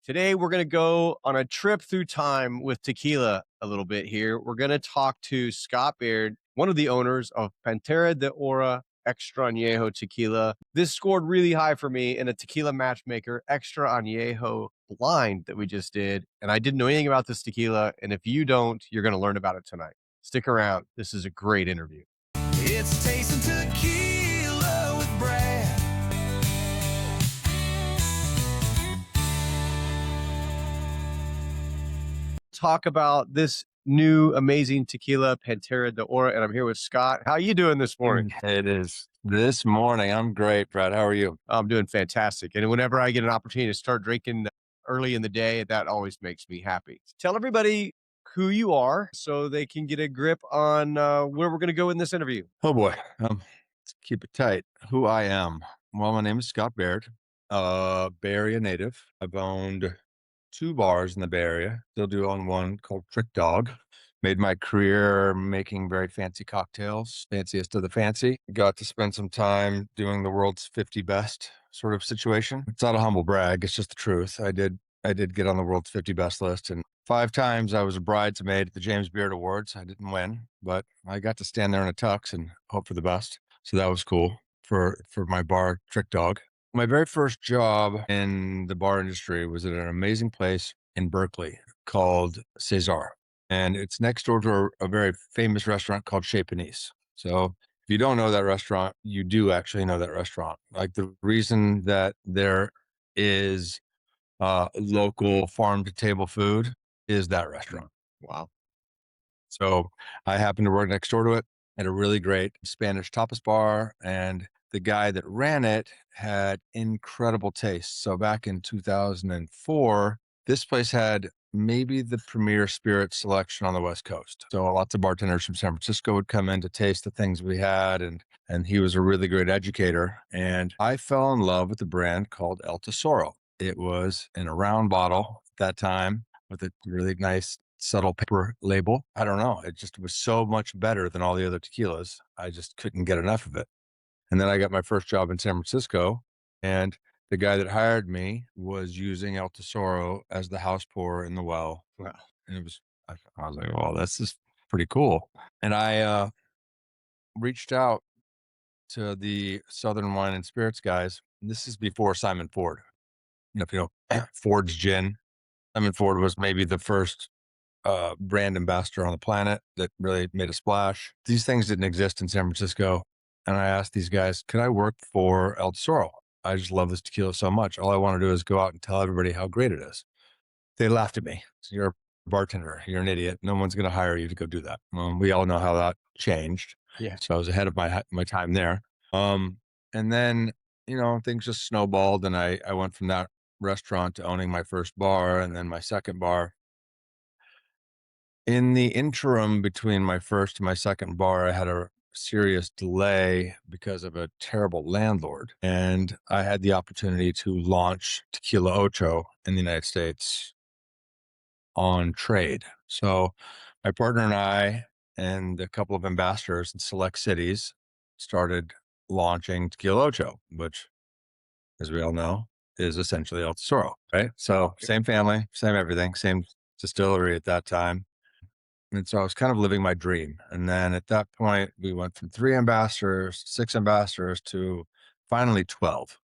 Today, we're going to go on a trip through time with tequila a little bit here. We're going to talk to Scott Baird, one of the owners of Pantera de Oro Extra Añejo tequila. This scored really high for me in a Tequila Matchmaker Extra Añejo blind that we just did. And I didn't know anything about this tequila. And if you don't, you're going to learn about it tonight. Stick around. This is a great interview. It's tasting tequila with Brad. Talk about this new amazing tequila, Pantera de Oro, and I'm here with Scott. How are you doing this morning? It is this morning. I'm great, Brad. How are you? I'm doing fantastic. And whenever I get an opportunity to start drinking early in the day, that always makes me happy. Tell everybody who you are so they can get a grip on where we're going to go in this interview. Oh boy. Let's keep it tight. Who I am. Well, my name is Scott Baird, Bay Area native. I've owned 2 bars in the Bay Area. Still do own one called Trick Dog. Made my career making very fancy cocktails, fanciest of the fancy. Got to spend some time doing the world's 50 best sort of situation. It's not a humble brag. It's just the truth. I did get on the world's 50 best list, and 5 times I was a bridesmaid at the James Beard Awards. I didn't win, but I got to stand there in a tux and hope for the best. So that was cool for my bar, Trick Dog. My very first job in the bar industry was at an amazing place in Berkeley called Cesar. And it's next door to a very famous restaurant called Chez Panisse. So if you don't know that restaurant, you do actually know that restaurant. Like the reason that there is local farm to table food is that restaurant. Wow. So I happened to work next door to it at a really great Spanish tapas bar, and the guy that ran it had incredible taste. So back in 2004, this place had maybe the premier spirit selection on the West Coast. So lots of bartenders from San Francisco would come in to taste the things we had, and he was a really great educator. And I fell in love with a brand called El Tesoro. It was in a round bottle at that time with a really nice subtle paper label. I don't know. It just was so much better than all the other tequilas. I just couldn't get enough of it. And then I got my first job in San Francisco, and the guy that hired me was using El Tesoro as the house pour in the well. Wow. And I was like, well, this is pretty cool. And I reached out to the Southern Wine and Spirits guys. This is before Simon Ford. If you know, Ford's gin. Simon Ford was maybe the first brand ambassador on the planet that really made a splash. These things didn't exist in San Francisco. And I asked these guys, could I work for El Tesoro? I just love this tequila so much. All I want to do is go out and tell everybody how great it is. They laughed at me. So you're a bartender. You're an idiot. No one's going to hire you to go do that. We all know how that changed. Yeah. So I was ahead of my time there. And then, things just snowballed, and I went from that restaurant to owning my first bar and then my second bar. In the interim between my first and my second bar, I had a serious delay because of a terrible landlord. And I had the opportunity to launch Tequila Ocho in the United States on trade. So my partner and I and a couple of ambassadors in select cities started launching Tequila Ocho, which, as we all know, is essentially El Tesoro, right? So same family, same everything, same distillery at that time. And so I was kind of living my dream. And then at that point, we went from 3 ambassadors, 6 ambassadors to finally 12.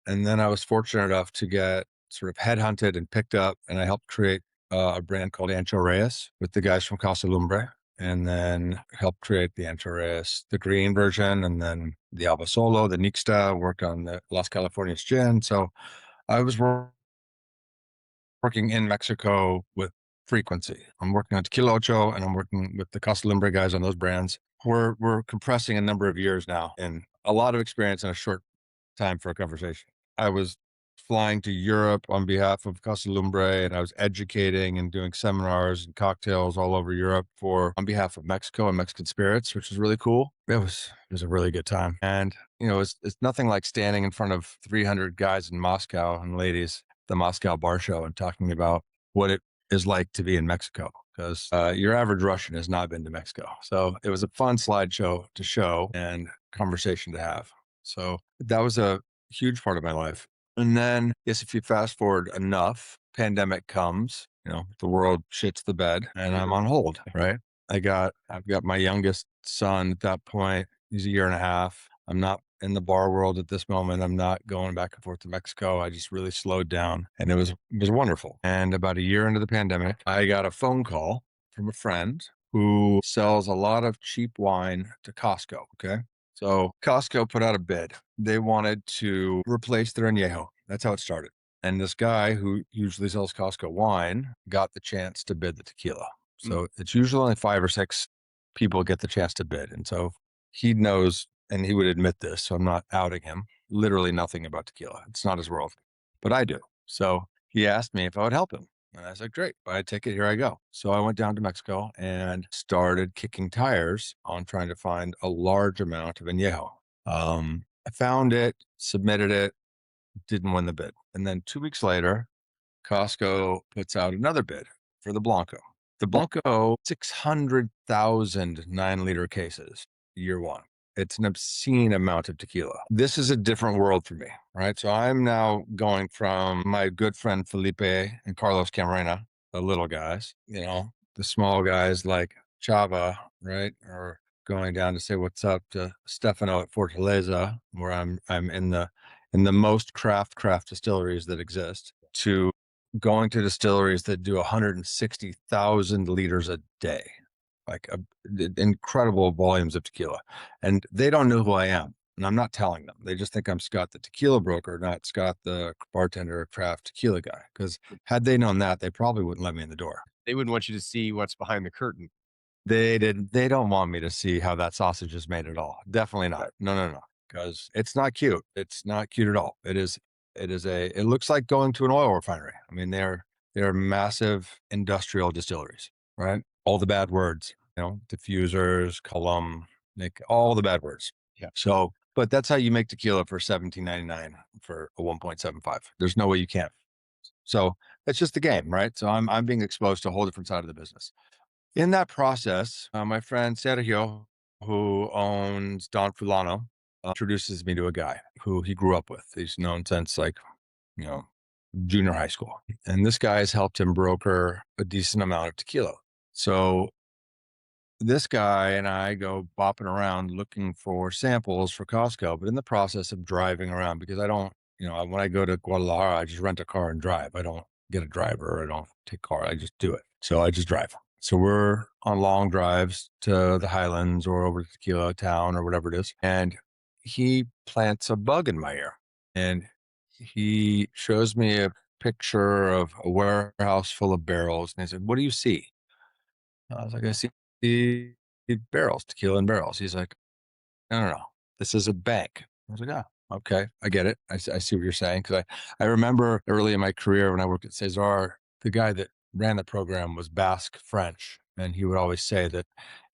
And then I was fortunate enough to get sort of headhunted and picked up, and I helped create a brand called Ancho Reyes with the guys from Casa Lumbre, and then helped create the Ancho Reyes, the green version, and then the Alba Solo, the Nixta, worked on the Las Californias gin. So I was working in Mexico with frequency. I'm working on Tequila Ocho, and I'm working with the Casa Lumbre guys on those brands. We're compressing a number of years now, and a lot of experience in a short time for a conversation. I was flying to Europe on behalf of Casa Lumbre, and I was educating and doing seminars and cocktails all over Europe on behalf of Mexico and Mexican spirits, which was really cool. It was a really good time. And, it's nothing like standing in front of 300 guys in Moscow and ladies, the Moscow Bar Show, and talking about what it is like to be in Mexico, because your average Russian has not been to Mexico. So it was a fun slideshow to show and conversation to have. So that was a huge part of my life. And then, yes, if you fast forward enough, pandemic comes, the world shits the bed and I'm on hold, right? I've got my youngest son at that point. He's a year and a half. I'm not in the bar world at this moment. I'm not going back and forth to Mexico. I just really slowed down and it was wonderful. And about a year into the pandemic, I got a phone call from a friend who sells a lot of cheap wine to Costco. Okay. So Costco put out a bid. They wanted to replace their añejo. That's how it started. And this guy who usually sells Costco wine got the chance to bid the tequila. So it's usually only 5 or 6 people get the chance to bid. And so he knows, and he would admit this, so I'm not outing him, literally nothing about tequila. It's not his world, but I do. So he asked me if I would help him. And I said, great, buy a ticket, here I go. So I went down to Mexico and started kicking tires on trying to find a large amount of añejo. I found it, submitted it, didn't win the bid. And then 2 weeks later, Costco puts out another bid for the Blanco. The Blanco, 600,000 9-liter cases, year one. It's an obscene amount of tequila. This is a different world for me, right? So I'm now going from my good friend Felipe and Carlos Camarena, the little guys, the small guys like Chava, right? Or going down to say what's up to Stefano at Fortaleza, where I'm in the most craft distilleries that exist, to going to distilleries that do 160,000 liters a day, like incredible volumes of tequila. And they don't know who I am. And I'm not telling them. They just think I'm Scott, the tequila broker, not Scott, the bartender, craft tequila guy. Because had they known that, they probably wouldn't let me in the door. They wouldn't want you to see what's behind the curtain. They don't want me to see how that sausage is made at all. Definitely not. No. Because it's not cute. It's not cute at all. It looks like going to an oil refinery. I mean, they're massive industrial distilleries, right? All the bad words, diffusers, column, all the bad words. Yeah. So, but that's how you make tequila for $17.99 for a 1.75. There's no way you can't. So it's just the game, right? So I'm being exposed to a whole different side of the business. In that process, my friend Sergio, who owns Don Fulano, introduces me to a guy who he grew up with. He's known since junior high school. And this guy has helped him broker a decent amount of tequila. So this guy and I go bopping around looking for samples for Costco, but in the process of driving around, because I don't, when I go to Guadalajara, I just rent a car and drive. I don't get a driver. I don't take car. I just do it. So I just drive. So we're on long drives to the Highlands or over to Tequila Town or whatever it is. And he plants a bug in my ear. And he shows me a picture of a warehouse full of barrels. And he said, what do you see? I was like, I see barrels, tequila in barrels. He's like, no. This is a bank. I was like, oh, okay. I get it. I see what you're saying. Because I remember early in my career when I worked at Cesar, the guy that ran the program was Basque French. And he would always say that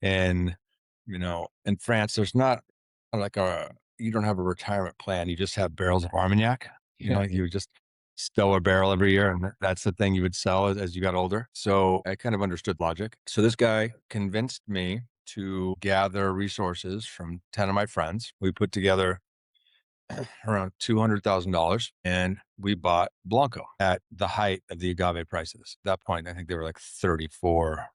in France, there's not like you don't have a retirement plan. You just have barrels of Armagnac. You would just stow a barrel every year, and that's the thing you would sell as you got older. So I kind of understood logic. So this guy convinced me to gather resources from 10 of my friends. We put together around $200,000 and we bought Blanco at the height of the agave prices. At that point, I think they were like 34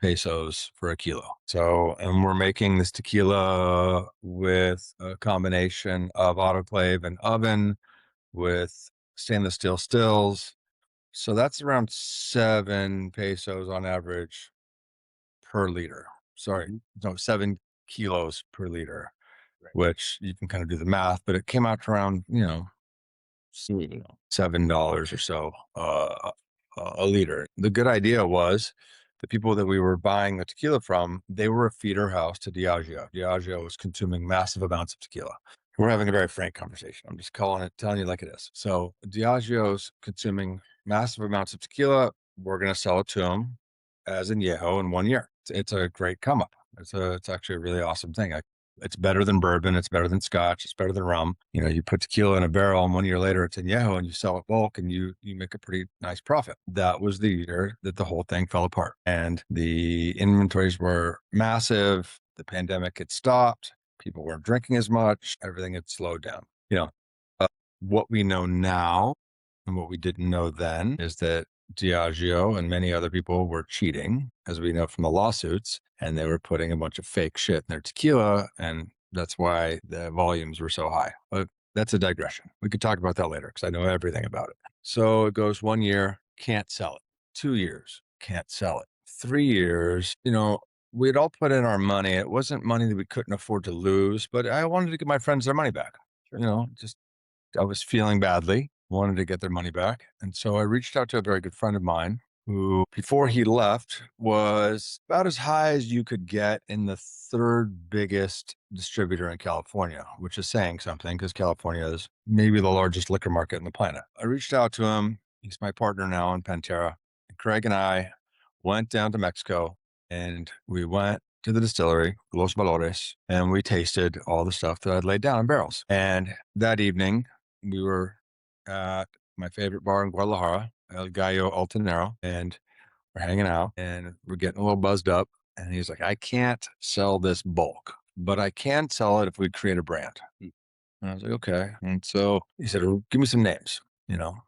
pesos for a kilo. So, and we're making this tequila with a combination of autoclave and oven with stainless steel stills. So that's around 7 pesos on average per liter. Sorry, no, 7 kilos per liter, which you can kind of do the math, but it came out to around, $7 or so a liter. The good idea was the people that we were buying the tequila from, they were a feeder house to Diageo. Diageo was consuming massive amounts of tequila. We're having a very frank conversation. I'm just telling you like it is. So Diageo's consuming massive amounts of tequila. We're going to sell it to them as añejo in 1 year. It's a great come up. It's actually a really awesome thing. It's better than bourbon. It's better than scotch. It's better than rum. You put tequila in a barrel and 1 year later it's añejo and you sell it bulk and you make a pretty nice profit. That was the year that the whole thing fell apart and the inventories were massive. The pandemic had stopped. People weren't drinking as much. Everything had slowed down. What we know now And what we didn't know then is that Diageo and many other people were cheating, as we know from the lawsuits, and they were putting a bunch of fake shit in their tequila. And that's why the volumes were so high. But that's a digression. We could talk about that later because I know everything about it. So it goes 1 year, can't sell it. 2 years, can't sell it. 3 years, we'd all put in our money. It wasn't money that we couldn't afford to lose, but I wanted to get my friends their money back. Just I was feeling badly, wanted to get their money back. And so I reached out to a very good friend of mine who, before he left, was about as high as you could get in the third biggest distributor in California, which is saying something because California is maybe the largest liquor market on the planet. I reached out to him. He's my partner now in Pantera. And Craig and I went down to Mexico and we went to the distillery, Los Valores, and we tasted all the stuff that I'd laid down in barrels. And that evening, we were at my favorite bar in Guadalajara, El Gallo Altanero, and we're hanging out and we're getting a little buzzed up. And he's like, I can't sell this bulk, but I can sell it if we create a brand. And I was like, okay. And so he said, well, give me some names,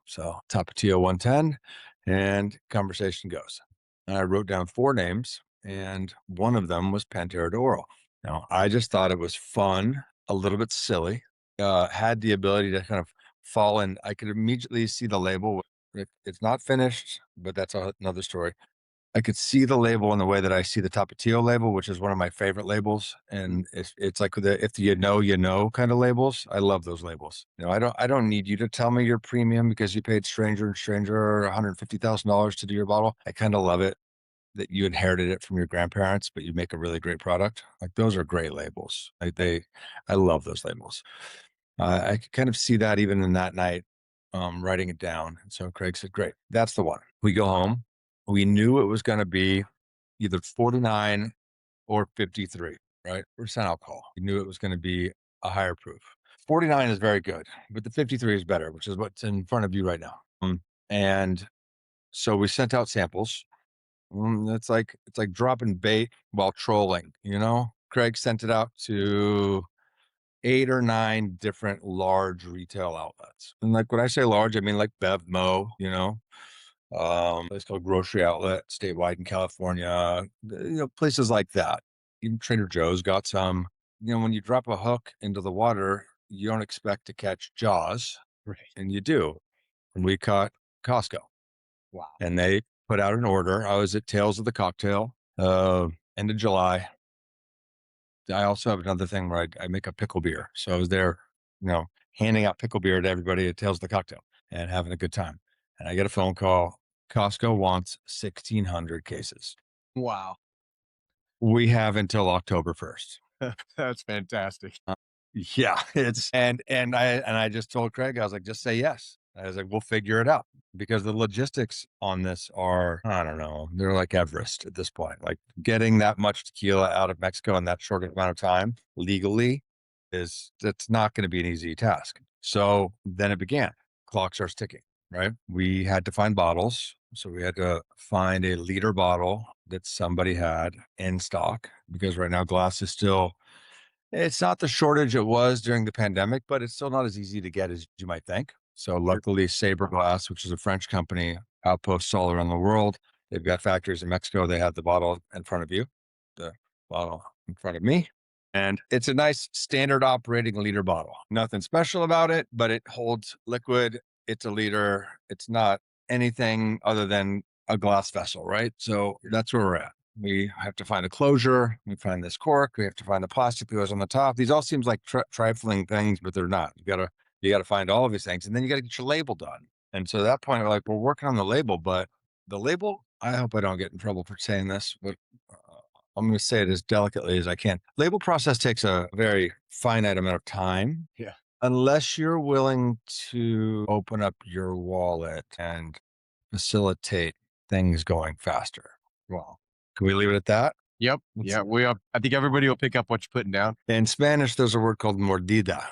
so Tapatio 110, and conversation goes. And I wrote down 4 names, and one of them was Pantera de Oro. Now, I just thought it was fun, a little bit silly, had the ability to kind of fall in. I could immediately see the label. It's not finished, but that's another story. I could see the label in the way that I see the Tapatio label, which is one of my favorite labels. And it's like if you know kind of labels. I love those labels. I don't need you to tell me you're premium because you paid stranger $150,000 to do your bottle. I kind of love it that you inherited it from your grandparents, but you make a really great product. Like those are great labels. I love those labels. I could kind of see that even in that night, writing it down. And so Craig said, great, that's the one. We go home. We knew it was going to be either 49 or 53, right? Percent alcohol. We knew it was going to be a higher proof. 49 is very good, but the 53 is better, which is what's in front of you right now. And so we sent out samples. It's like dropping bait while trolling, Craig sent it out to 8 or 9 different large retail outlets. And like when I say large, I mean like BevMo, place called Grocery Outlet, statewide in California, places like that. Even Trader Joe's got some. When you drop a hook into the water, you don't expect to catch Jaws, Right. and you do. And we caught Costco. Wow. And they put out an order. I was at Tales of the Cocktail, end of July. I also have another thing where I make a pickle beer. So I was there, handing out pickle beer to everybody at Tales of the Cocktail and having a good time. And I get a phone call. Costco wants 1,600 cases. Wow. We have until October 1st. That's fantastic. Yeah, and I just told Craig, I was like, just say yes. I was like, we'll figure it out, because the logistics on this are, I don't know, they're like Everest at this point. Like getting that much tequila out of Mexico in that short amount of time legally that's not going to be an easy task. So then it began. Clock starts ticking, right? We had to find bottles. So we had to find a liter bottle that somebody had in stock, because right now glass is still, it's not the shortage it was during the pandemic, but it's still not as easy to get as you might think. So luckily, Sabre Glass, which is a French company, outposts all around the world. They've got factories in Mexico. They have the bottle in front of you, the bottle in front of me. And it's a nice standard operating liter bottle. Nothing special about it, but it holds liquid. It's a liter. It's not anything other than a glass vessel, right? So that's where we're at. We have to find a closure. We find this cork. We have to find the plastic that goes on the top. These all seems like trifling things, but they're not. You gotta find all of these things, and then you gotta get your label done. And so at that point, we're working on the label, but the label, I hope I don't get in trouble for saying this, but I'm going to say it as delicately as I can. Label process takes a very finite amount of time. Yeah. Unless you're willing to open up your wallet and facilitate things going faster. Wow. Can we leave it at that? Yep. Yeah. I think everybody will pick up what you're putting down. In Spanish, there's a word called mordida.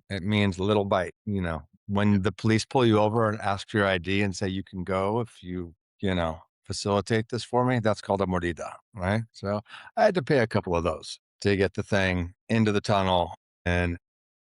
It means little bite. When the police pull you over and ask for your ID and say you can go if you facilitate this for me, that's called a mordida, right? So I had to pay a couple of those to get the thing into the tunnel and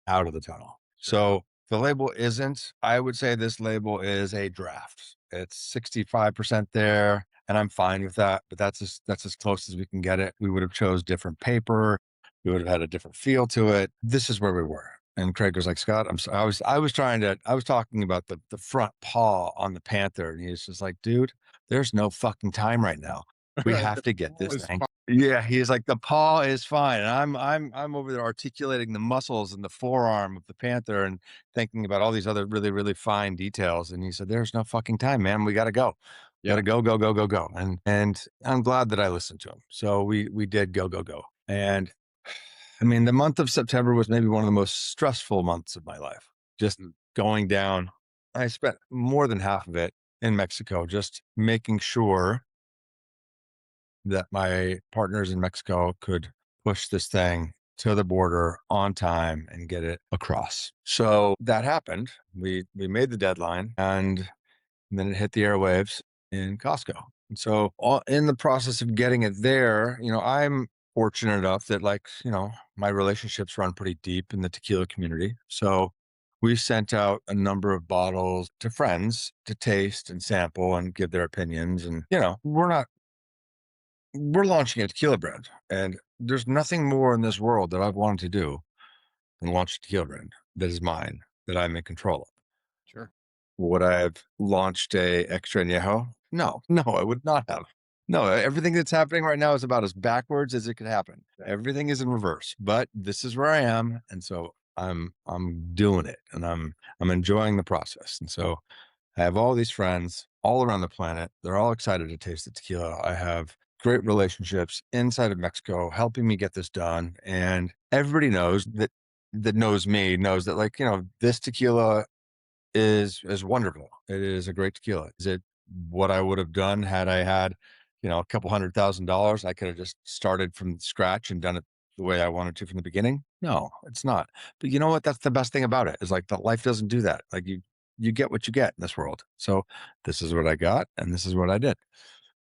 out of the tunnel. So The label isn't. I would say this label is a draft. It's 65% there, and I'm fine with that. But that's as close as we can get it. We would have chose different paper. We would have had a different feel to it. This is where we were. And Craig was like, Scott, I was talking about the front paw on the Panther, and he's just like, dude, there's no fucking time right now. We have to get this thing. Yeah, he's like, the paw is fine. And I'm over there articulating the muscles and the forearm of the Panther and thinking about all these other really, really fine details. And he said, there's no fucking time, man. We gotta go. Yeah. Gotta go, go, go, go, go. And I'm glad that I listened to him. So we did go, go, go. And I mean, the month of September was maybe one of the most stressful months of my life. Just going down. I spent more than half of it in Mexico, just making sure that my partners in Mexico could push this thing to the border on time and get it across. So that happened. We made the deadline, and then it hit the airwaves in Costco. And so in the process of getting it there, I'm fortunate enough that my relationships run pretty deep in the tequila community. So we sent out a number of bottles to friends to taste and sample and give their opinions. And, we're launching a tequila brand, and there's nothing more in this world that I've wanted to do than launch a tequila brand that is mine, that I'm in control of. Sure. Would I have launched a extra añejo? No, I would not have. No, everything that's happening right now is about as backwards as it could happen. Everything is in reverse, but this is where I am. And so I'm doing it, and I'm enjoying the process. And so I have all these friends all around the planet. They're all excited to taste the tequila. I have great relationships inside of Mexico helping me get this done. And everybody knows that knows me knows that this tequila is wonderful. It is a great tequila. Is it what I would have done had I had, a couple $100,000? I could have just started from scratch and done it the way I wanted to from the beginning. No, it's not. But you know what? That's the best thing about it, is that life doesn't do that. Like you get what you get in this world. So this is what I got, and this is what I did.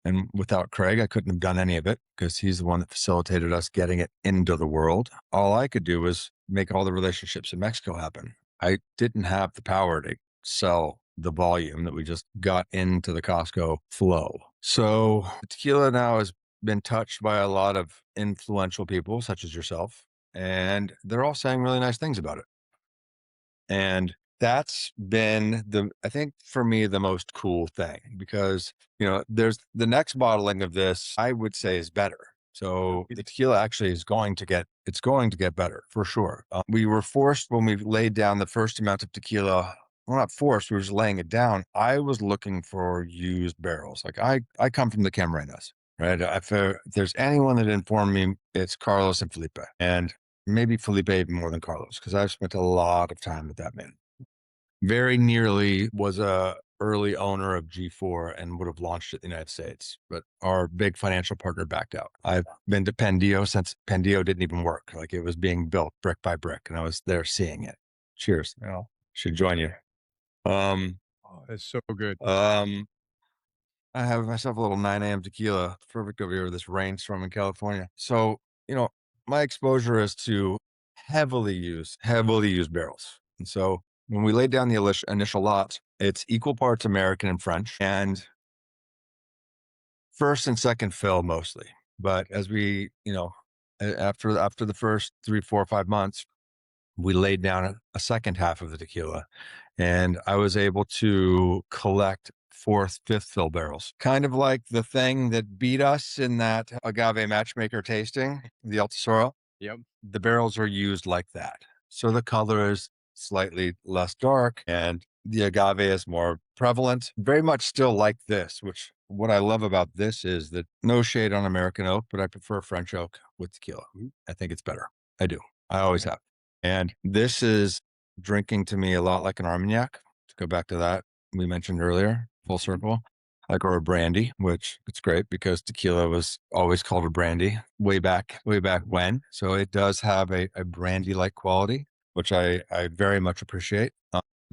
And without Craig, I couldn't have done any of it, because he's the one that facilitated us getting it into the world. All I could do was make all the relationships in Mexico happen. I didn't have the power to sell the volume that we just got into the Costco flow. So tequila now has been touched by a lot of influential people, such as yourself, and they're all saying really nice things about it. And that's been I think for me, the most cool thing, because, there's the next bottling of this, I would say, is better. So the tequila actually is going to get better for sure. We were forced when we laid down the first amount of tequila. We're not forced. We were just laying it down. I was looking for used barrels. Like I come from the Camarenas, right? If there's anyone that informed me, it's Carlos and Felipe, and maybe Felipe even more than Carlos, because I've spent a lot of time with that man. Very nearly was a early owner of G4 and would have launched it in the United States, but our big financial partner backed out. I've been to Pendio since Pendio didn't even work. Like, it was being built brick by brick, and I was there seeing it. Cheers. Should join you. Oh, it's so good. I have myself a little 9 a.m. tequila. It's perfect over here with this rainstorm in California. So, my exposure is to heavily used barrels. And so when we laid down the initial lot, it's equal parts American and French, and first and second fill mostly. But as we, after the first 3, 4, 5 months, we laid down a second half of the tequila, and I was able to collect fourth, fifth fill barrels. Kind of like the thing that beat us in that agave matchmaker tasting, the El Tesoro. Yep. The barrels are used like that. So the color is slightly less dark, and the agave is more prevalent. Very much still like this, which what I love about this is that, no shade on American oak, but I prefer French oak with tequila. I think it's better. I do. I always have. And this is drinking to me a lot like an Armagnac, to go back to that we mentioned earlier, full circle, or a brandy, which it's great because tequila was always called a brandy way back when. So it does have a brandy-like quality, which I very much appreciate.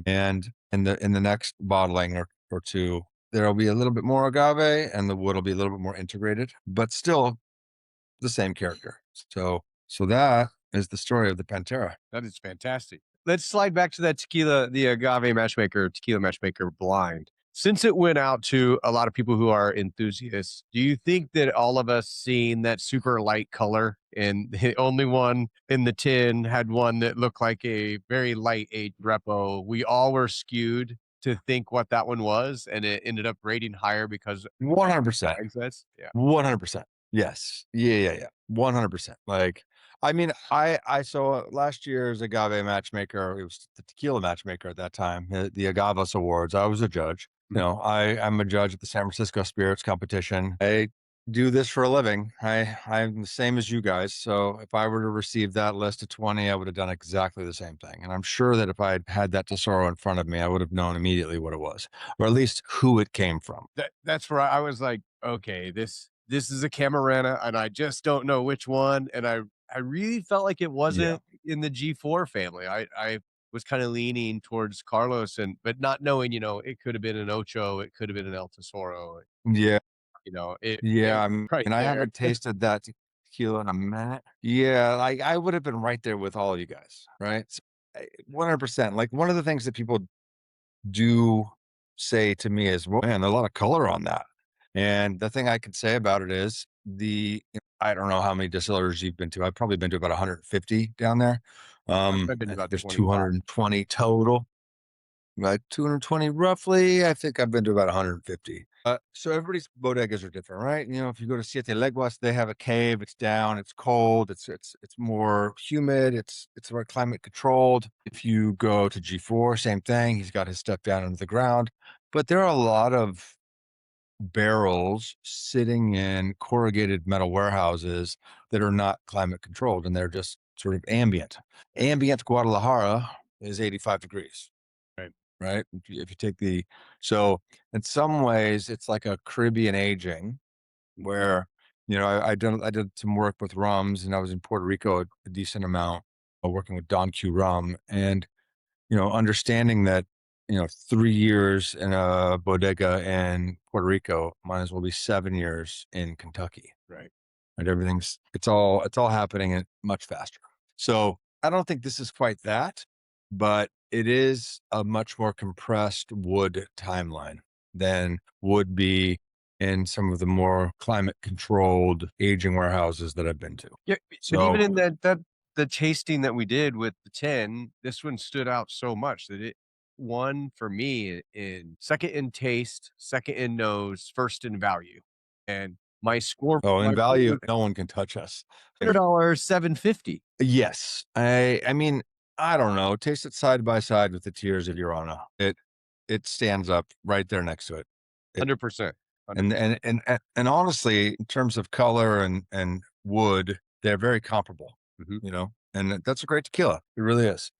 And in the next bottling or two, there'll be a little bit more agave, and the wood will be a little bit more integrated, but still the same character. So that is the story of the Pantera. That is fantastic. let's slide back to that tequila, the agave matchmaker, tequila matchmaker blind. Since it went out to a lot of people who are enthusiasts, do you think that all of us seen that super light color and the only one in the tin had one that looked like a very light aged repo? We all were skewed to think what that one was, and it ended up rating higher because 100%. mindsets. Yeah. 100%. Yes. Yeah. 100%. Like, I mean, I saw last year's agave matchmaker. It was the tequila matchmaker at that time, the Agaves Awards. I was a judge. You know, I'm a judge at the San Francisco Spirits competition. I do this for a living. I'm the same as you guys. So if I were to receive that list of 20, I would have done exactly the same thing. And I'm sure that if I had had that Tesoro in front of me, I would have known immediately what it was, or at least who it came from. That's where I was like, okay, this is a Camarena, and I just don't know which one. And I really felt like it Yeah. wasn't in the G4 family. I was kind of leaning towards Carlos, and but not knowing, it could have been an Ocho, it could have been an El Tesoro, Yeah. it Yeah, I was mean, right I there. haven't tasted that tequila in a minute. Yeah, like, I would have been right there with all you guys, right? 100%. Like, one of the things that people do say to me is, "Well, man, a lot of color on that." And the thing I can say about it is I don't know how many distilleries you've been to. I've probably been to about 150 down there. I've been I to think about there's 25. 220 total. Like 220 roughly. I think I've been to about 150. So everybody's bodegas are different, right? If you go to Siete Leguas, they have a cave. It's down. It's cold. It's more humid. It's more climate controlled. If you go to G4, same thing. He's got his stuff down under the ground. But there are a lot of barrels sitting in corrugated metal warehouses that are not climate controlled, and they're just sort of ambient. Ambient Guadalajara is 85 degrees, Right. right? If you take so in some ways it's like a Caribbean aging where, I did some work with rums, and I was in Puerto Rico a decent amount, working with Don Q rum, and understanding that 3 years in a bodega in Puerto Rico might as well be 7 years in Kentucky. Right. And it's all happening much faster. So I don't think this is quite that, but it is a much more compressed wood timeline than would be in some of the more climate controlled aging warehouses that I've been to. Yeah, but even So in that the tasting that we did with the 10, this one stood out so much that it won for me in second in taste, second in nose, first in value. And my score oh, in my point value, was no one can touch us. $100, 750. Yes. I mean, I don't know. Taste it side by side with the Tears of Urana. It stands up right there next to it. It 100%. and honestly, in terms of color and wood, they're very comparable, Mhm. and that's a great tequila. It really is.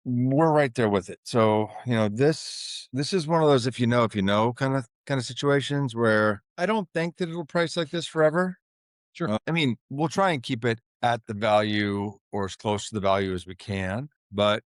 We're right there with it. So, this is one of those if you know kind of situations where I don't think that it'll price like this forever. Sure. I mean, we'll try and keep it at the value or as close to the value as we can, but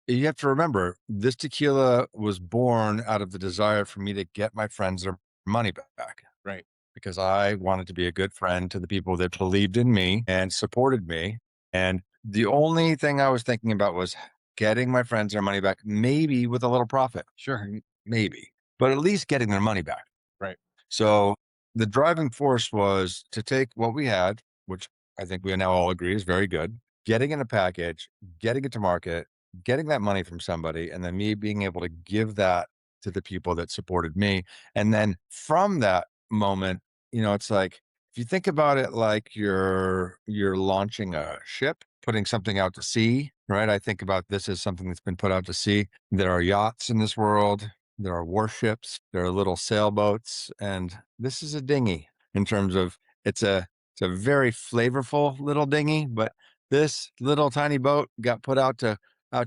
you have to remember this tequila was born out of the desire for me to get my friends their money back Right. because I wanted to be a good friend to the people that believed in me and supported me. And the only thing I was thinking about was getting my friends their money back, maybe with a little profit. Sure. Maybe, but at least getting their money back. Right. So the driving force was to take what we had, which I think we now all agree is very good, getting in a package, getting it to market, getting that money from somebody, and then me being able to give that to the people that supported me. And then from that moment, it's like if you think about it like you're launching a ship, putting something out to sea, right? I think about this as something that's been put out to sea. There are yachts in this world. There are warships, there are little sailboats, and this is a dinghy in terms of it's a very flavorful little dinghy, but this little tiny boat got put out to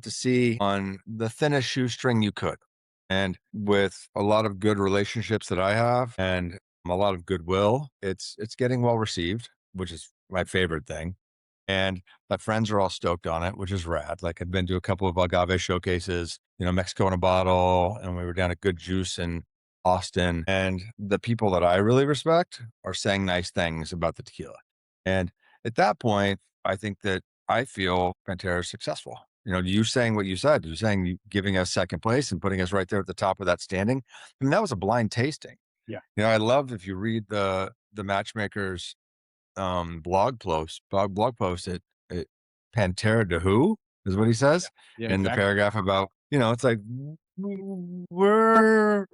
sea on the thinnest shoestring you could. And with a lot of good relationships that I have and a lot of goodwill, it's getting well received, which is my favorite thing. And my friends are all stoked on it, which is rad. Like I've been to a couple of agave showcases, Mexico in a bottle, and we were down at Good Juice in Austin. And the people that I really respect are saying nice things about the tequila. And at that point, I think that I feel Pantera is successful. You know, you saying what you said, you saying giving us second place and putting us right there at the top of that standing. I mean, that was a blind tasting. Yeah. You know, I love if you read the matchmakers blog post it Pantera de who is what he says Yeah, in the exactly. paragraph about, you know, it's like we're,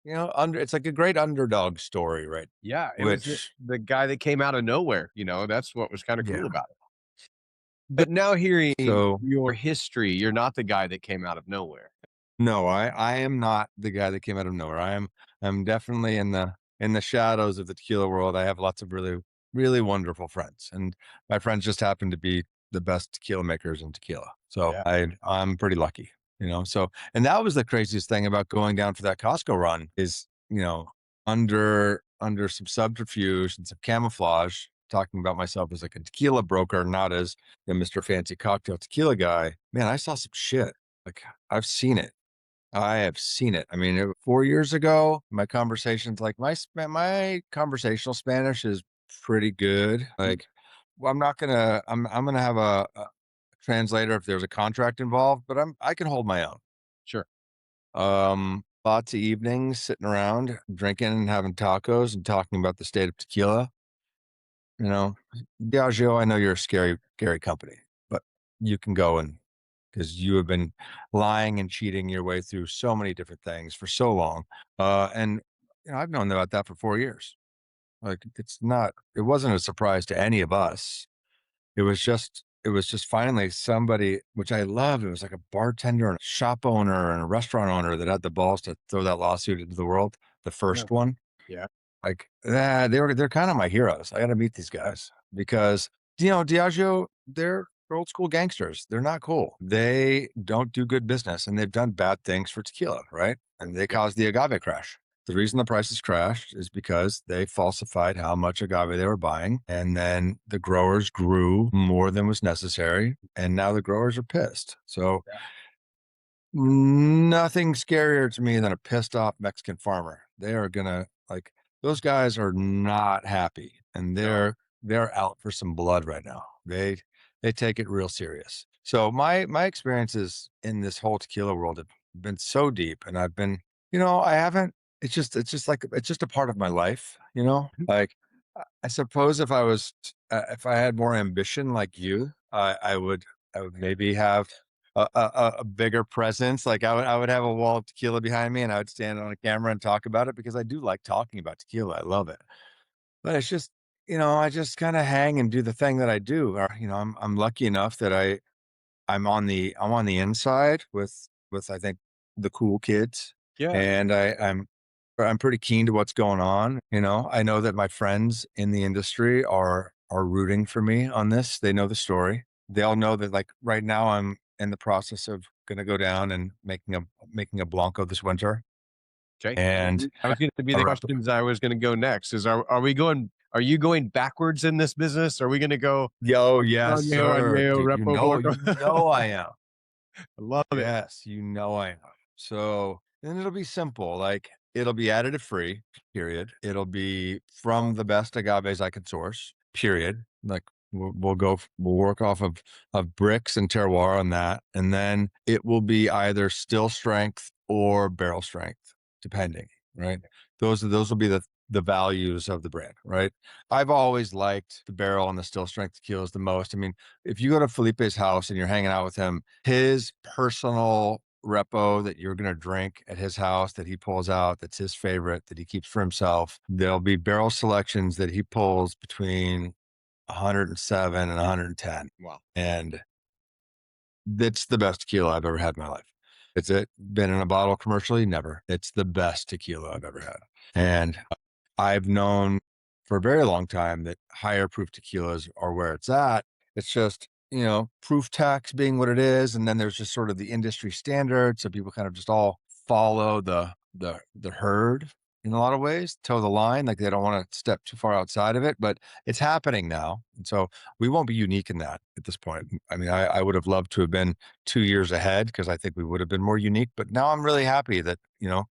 you know, it's like a great underdog story, right? Yeah, it was Which, the guy that came out of nowhere, that's what was kinda yeah. cool about it. But now hearing So your history, you're not the guy that came out of nowhere. no, I am not the guy that came out of nowhere. I'm definitely in the shadows of the tequila world. I have lots of really wonderful friends, and my friends just happen to be the best tequila makers in tequila. So Yeah, I'm pretty lucky, you know. So and that was the craziest thing about going down for that Costco run is, you know, under some subterfuge and some camouflage, talking about myself as like a tequila broker, not as the Mr. Fancy Cocktail tequila guy. Man, I saw some shit. Like I've seen it. I have seen it. I mean, 4 years ago, my conversations like my conversational Spanish is pretty good. mm, Like, well, I'm gonna have a translator if there's a contract involved, but I can hold my own. sure. Lots of evenings sitting around drinking and having tacos and talking about the state of tequila. You know, Diageo, I know you're a scary company, but you can go and because you have been lying and cheating your way through so many different things for so long. And you know, I've known about that for 4 years. Like it wasn't a surprise to any of us. It was just finally somebody, which I love. It was like a bartender and a shop owner and a restaurant owner that had the balls to throw that lawsuit into the world. The Yeah, first one, yeah, like they're kind of my heroes. I got to meet these guys because you know Diageo, they're old school gangsters. They're not cool. They don't do good business, and they've done bad things for tequila, right? And they yeah, caused the agave crash. The reason the prices crashed is because they falsified how much agave they were buying, and then the growers grew more than was necessary, and now the growers are pissed. So yeah. nothing scarier to me than a pissed off Mexican farmer. They are gonna like those guys are not happy and No, they're out for some blood right now. They take it real serious. So my experiences in this whole tequila world have been so deep and I've been, you know, I haven't it's just like it's just a part of my life, you know? mhm, Like I suppose if I had more ambition like you, I would maybe have a bigger presence. Like I would have a wall of tequila behind me, and I would stand on a camera and talk about it because I do like talking about tequila. I love it, but it's just you know I just kind of hang and do the thing that I do. Or you know I'm lucky enough that I'm on the inside with I think the cool kids, yeah, and I'm pretty keen to what's going on. You know, I know that my friends in the industry are rooting for me on this. They know the story. They all know that like right now I'm in the process of going to go down and making a Blanco this winter, okay. and That was gonna be a the rep. questions I was gonna go next is, are you going backwards in this business? Are we gonna go Yo, yes, añejo, sir, añejo, dude. repo, blanco? You know I am. I love it. Yes, you know I am. So, and it'll be simple. Like it'll be additive free, period. It'll be from the best agaves I can source, period. Like we'll work off of bricks and terroir on that. And then it will be either still strength or barrel strength, depending, right? Those will be the values of the brand, right? I've always liked the barrel and the still strength tequilas the most. I mean, if you go to Felipe's house and you're hanging out with him, his personal repo that you're going to drink at his house that he pulls out, that's his favorite, that he keeps for himself, there'll be barrel selections that he pulls between 107 and 110. Wow. And that's the best tequila I've ever had in my life. It's it been in a bottle commercially? Never. It's the best tequila I've ever had. And I've known for a very long time that higher proof tequilas are where it's at. It's just, you know, proof tax being what it is. And then there's just sort of the industry standard. So people kind of just all follow the herd in a lot of ways, toe the line. Like they don't want to step too far outside of it, but it's happening now. And so we won't be unique in that at this point. I mean, I would have loved to have been 2 years ahead because I think we would have been more unique, but now I'm really happy that, you know,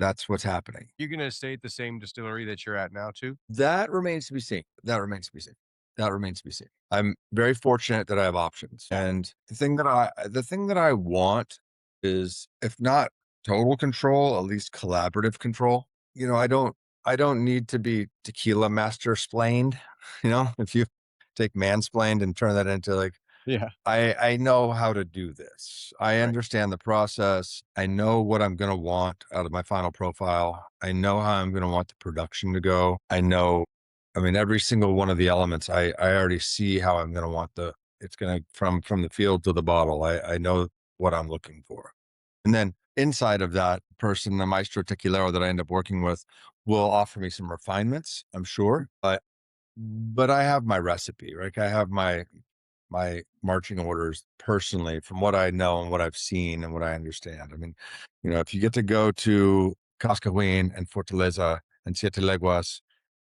that's what's happening. You gonna stay at the same distillery that you're at now too? That remains to be seen. That remains to be seen. That remains to be seen. I'm very fortunate that I have options. And the thing that I want is, if not total control, at least collaborative control. I don't need to be tequila master splained. If you take mansplained and turn that into like, Yeah. I know how to do this. I Right. understand the process. I know what I'm going to want out of my final profile. I know how I'm going to want the production to go. I mean, every single one of the elements, I already see how I'm going to want it's going to, from the field to the bottle. I know what I'm looking for. And then inside of that person, the Maestro Tequilero that I end up working with will offer me some refinements, I'm sure, but I have my recipe, right? I have my marching orders personally from what I know and what I've seen and what I understand. I mean, if you get to go to Cascahuín and Fortaleza and Siete Leguas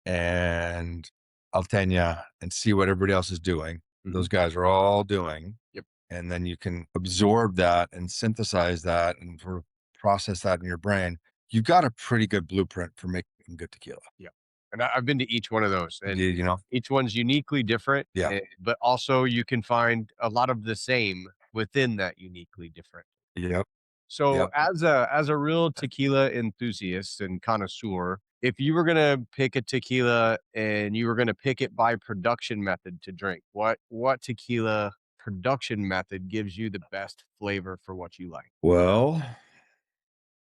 and Alteña and see what everybody else is doing, those guys are all doing. Yep. And then you can absorb that and synthesize that and sort of process that in your brain. You've got a pretty good blueprint for making good tequila. Yeah. And I've been to each one of those, and You know? each one's uniquely different. Yeah. But also you can find a lot of the same within that uniquely different. Yep. So Yep. as a real tequila enthusiast and connoisseur, if you were gonna pick a tequila and you were gonna pick it by production method to drink, what tequila production method gives you the best flavor for what you like? Well,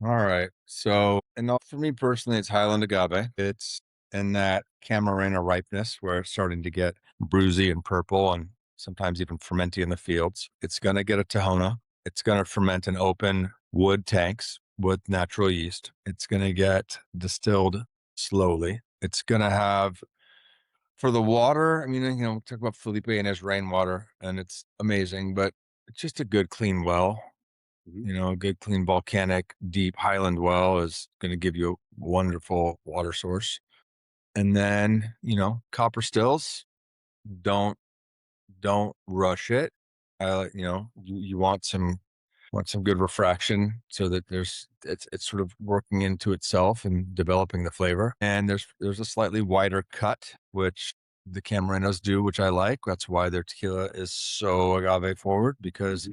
all right. So, for me personally, it's Highland Agave. It's in that Camarena ripeness where it's starting to get bruisey and purple and sometimes even fermenty in the fields. It's going to get a Tahona. It's going to ferment in open wood tanks with natural yeast. It's going to get distilled slowly. It's going to have, for the water, I mean, talk about Felipe and his rainwater, and it's amazing, but it's just a good, clean well. A good, clean, volcanic, deep highland well is going to give you a wonderful water source. And then, copper stills, don't rush it. You want some good refraction so that it's sort of working into itself and developing the flavor. And there's a slightly wider cut, which the Camarenas do, which I like. That's why their tequila is so agave forward, because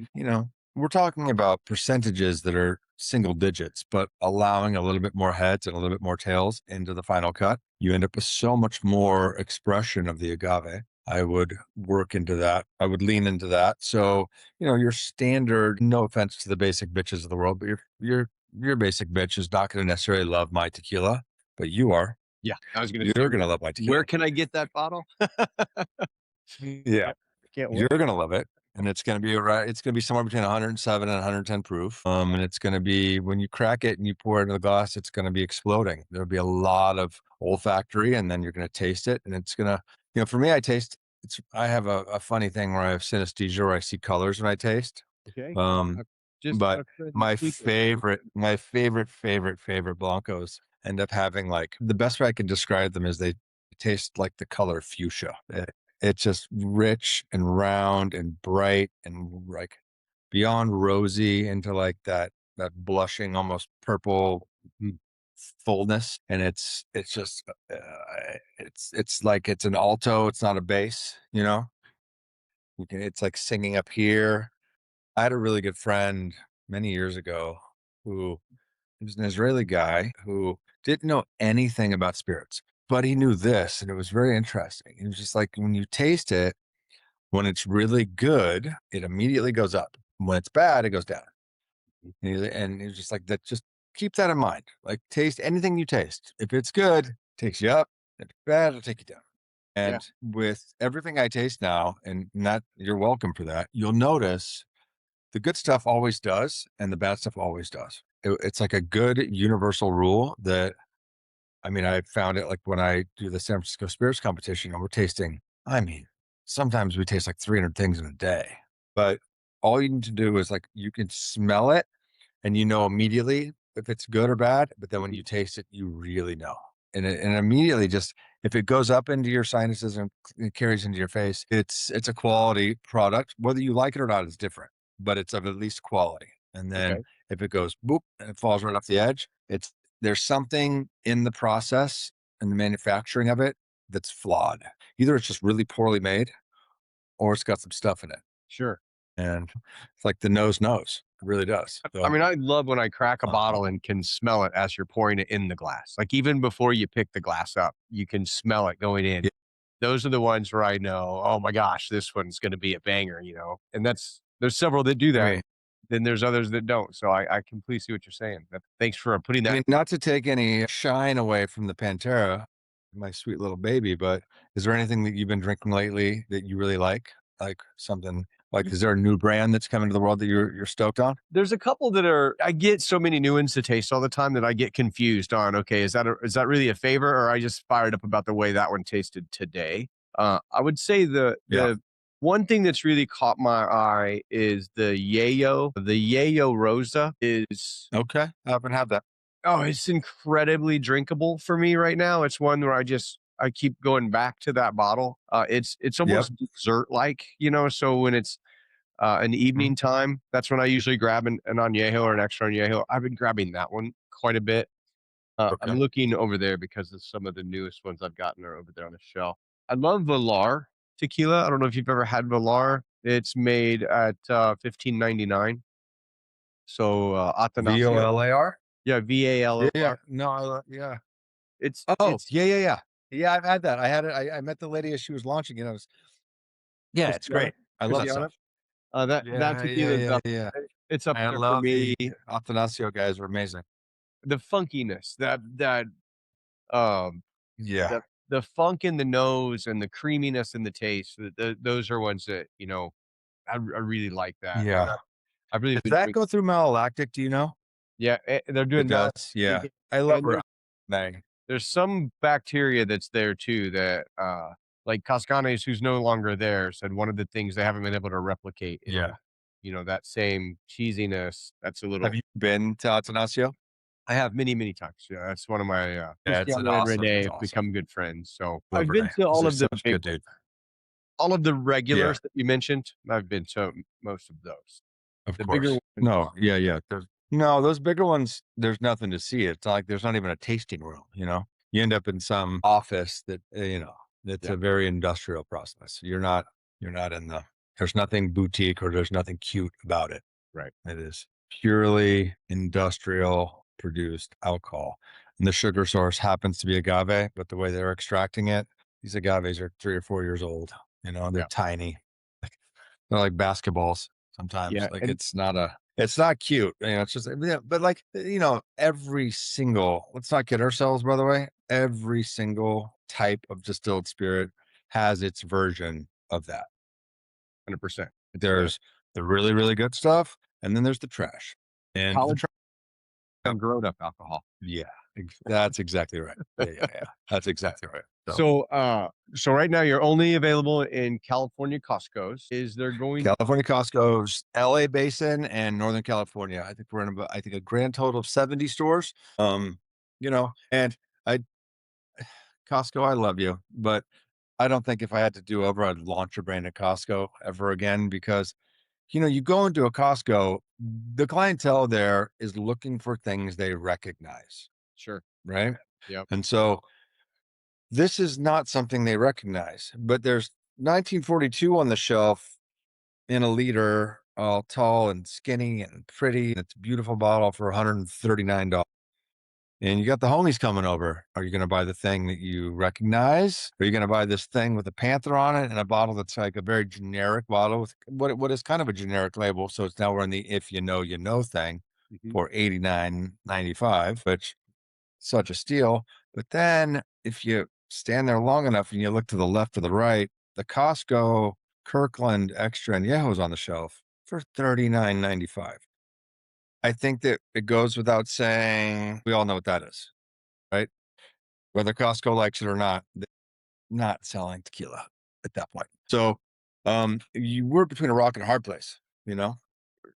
we're talking about percentages that are single digits, but allowing a little bit more heads and a little bit more tails into the final cut, you end up with so much more expression of the agave. I would work into that. I would lean into that. So, your standard, no offense to the basic bitches of the world, but your basic bitch is not going to necessarily love my tequila, but you are. Yeah, I was gonna say, You're going to love my tequila. where can I get that bottle? Yeah. I can't You're wait. going to love it. And it's going to be it's going to be somewhere between 107 and 110 proof. And it's going to be, when you crack it and you pour it into the glass, it's going to be exploding. There'll be a lot of olfactory, and then you're going to taste it. And it's going to, for me, I have a funny thing where I have synesthesia, where I see colors when I taste. Okay. Um, Just but my tweak it. favorite Blancos end up having, like, the best way I can describe them is they taste like the color fuchsia. It's just rich and round and bright and like beyond rosy into like that blushing, almost purple fullness. And it's just it's like it's an alto. It's not a bass. It's like singing up here. I had a really good friend many years ago who, he was an Israeli guy who didn't know anything about spirits, but he knew this, and it was very interesting. He was just like, when you taste it, when it's really good, it immediately goes up. When it's bad, it goes down. And he was just like, that. Just keep that in mind. Like, taste anything you taste. If it's good, it takes you up. If it's bad, it'll take you down. Yeah. And with everything I taste now, and that, you're welcome for that, you'll notice the good stuff always does, and the bad stuff always does. It's like a good universal rule that, I mean, I found it like when I do the San Francisco Spirits Competition and we're tasting, I mean, sometimes we taste like 300 things in a day, but all you need to do is, like, you can smell it and immediately if it's good or bad, but then when you taste it, you really know. And immediately, just if it goes up into your sinuses and it carries into your face, it's a quality product. Whether you like it or not is different, but it's of at least quality. And then Okay. if it goes boop and it falls right off the edge, there's something in the process and the manufacturing of it that's flawed. either it's just really poorly made or it's got some stuff in it. Sure. And it's like the nose knows. It really does. I So, mean, I love when I crack a bottle and can smell it as you're pouring it in the glass. Like even before you pick the glass up, you can smell it going in. Yeah. Those are the ones where I know, oh my gosh, this one's going to be a banger, And there's several that do I that. mean, Then there's others that don't. So I completely see what you're saying. Thanks for putting that. not to take any shine away from the Pantera, my sweet little baby, but is there anything that you've been drinking lately that you really like? Like something like, is there a new brand that's coming to the world that you're stoked on? There's a couple that I get so many new ones to taste all the time that I get confused on, okay, is that really a favor or I just fired up about the way that one tasted today? I would say Yeah. the one thing that's really caught my eye is the Yayo. The Yayo Rosa is, Okay. I haven't had that. oh, it's incredibly drinkable for me right now. It's one where I keep going back to that bottle. It's Yep. almost dessert-like, so when it's in the Mhm. evening time, that's when I usually grab an añejo or an extra añejo. I've been grabbing that one quite a bit. I'm Okay. looking over there because of some of the newest ones I've gotten are over there on the shelf. I love Velar tequila. I don't know if you've ever had Velar. It's made at 15.99. So Atanasio. VOLAR? Yeah, Yeah. Yeah. VALOR. No, yeah. Oh, It's yeah. Yeah, I've had that. I had it. I met the lady as she was launching it. Yeah, it's Christiana. great. I love that Christiana. stuff. That tequila is up. Yeah. It's up I there for love me. the Atanasio guys are amazing. The funkiness, um Yeah. the funk in the nose and the creaminess in the taste, those are ones that, I really like that. Yeah. I've really Does been that drinking. go through malolactic? Do you know? Yeah, they're It doing does. Yeah. I love and her. Bang. there's some bacteria that's there too that, like Cascanes, who's no longer there, said one of the things they haven't been able to replicate is, Yeah. that same cheesiness. That's a Have little you been to Atanasio? I have many, many times. Yeah, that's one of my, Yeah, it's an Christiana and awesome. Renee It's have awesome. become good friends. So Love I've been Renee. to all She's of the such a big good dude. all of the Yeah, regulars that you mentioned. I've been to most of those. of The bigger course. ones. No, yeah. No, those bigger ones, there's nothing to see. It's like there's not even a tasting room, you know? You end up in some office that, it's Yeah, a very industrial process. You're not in there's nothing boutique or there's nothing cute about it. right. It is purely industrial produced alcohol. And the sugar source happens to be agave, but the way they're extracting it, these agaves are 3 or 4 years old. They're Yeah, tiny. They're like basketballs sometimes. yeah, Like and it's not cute. It's just, yeah, but like, every single, let's not kid ourselves, by the way, every single type of distilled spirit has its version of that. 100%. There's the really, really good stuff, and then there's the trash. And the College trash, and grown-up alcohol. yeah, that's exactly right. Yeah. That's exactly right. So right now you're only available in California Costco's. Is there going California Costco's, LA Basin, and Northern California. I think we're in about, a grand total of 70 stores. And I Costco, I love you, but I don't think if I had to do over, I'd launch a brand at Costco ever again because you go into a Costco, the clientele there is looking for things they recognize, Sure. right? Yep. And so this is not something they recognize, but there's 1942 on the shelf in a liter, all tall and skinny and pretty. It's a beautiful bottle for $139. And you got the homies coming over. Are you going to buy the thing that you recognize? Are you going to buy this thing with a panther on it and a bottle that's like a very generic bottle with what is kind of a generic label? So it's now we're in the if you know thing Mhm. for $89.95, which such a steal. But then if you stand there long enough and you look to the left or the right, the Costco Kirkland Extra Añejo is on the shelf for $39.95. I think that it goes without saying, we all know what that is, right? Whether Costco likes it or not, they're not selling tequila at that point. So you were between a rock and a hard place, you know?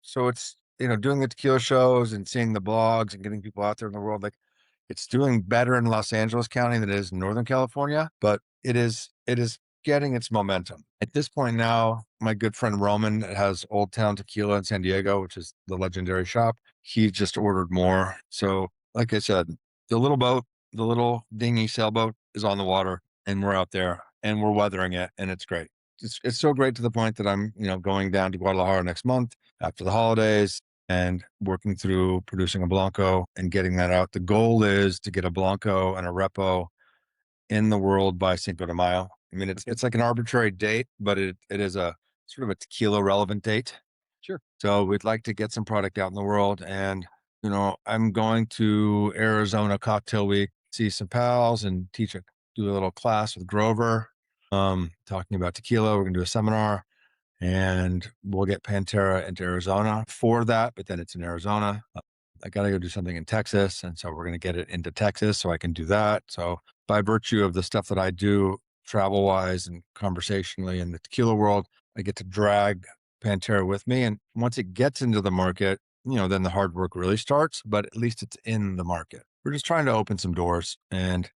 So it's, doing the tequila shows and seeing the blogs and getting people out there in the world, like it's doing better in Los Angeles County than it is in Northern California, but it is getting its momentum. At this point now, my good friend Roman has Old Town Tequila in San Diego, which is the legendary shop. He just ordered more. So, like I said, the little boat, the little dinghy sailboat is on the water and we're out there and we're weathering it, and it's great. It's so great to the point that I'm, going down to Guadalajara next month after the holidays and working through producing a Blanco and getting that out. The goal is to get a Blanco and a Repo in the world by Cinco de Mayo. I mean, it's like an arbitrary date, but it is a sort of a tequila relevant date. Sure. So we'd like to get some product out in the world. And, I'm going to Arizona Cocktail Week, see some pals and do a little class with Grover, talking about tequila. We're going to do a seminar and we'll get Pantera into Arizona for that, but then it's in Arizona. I got to go do something in Texas. And so we're going to get it into Texas so I can do that. So by virtue of the stuff that I do travel wise and conversationally in the tequila world, I get to drag Pantera with me. And once it gets into the market, then the hard work really starts, but at least it's in the market. We're just trying to open some doors. And,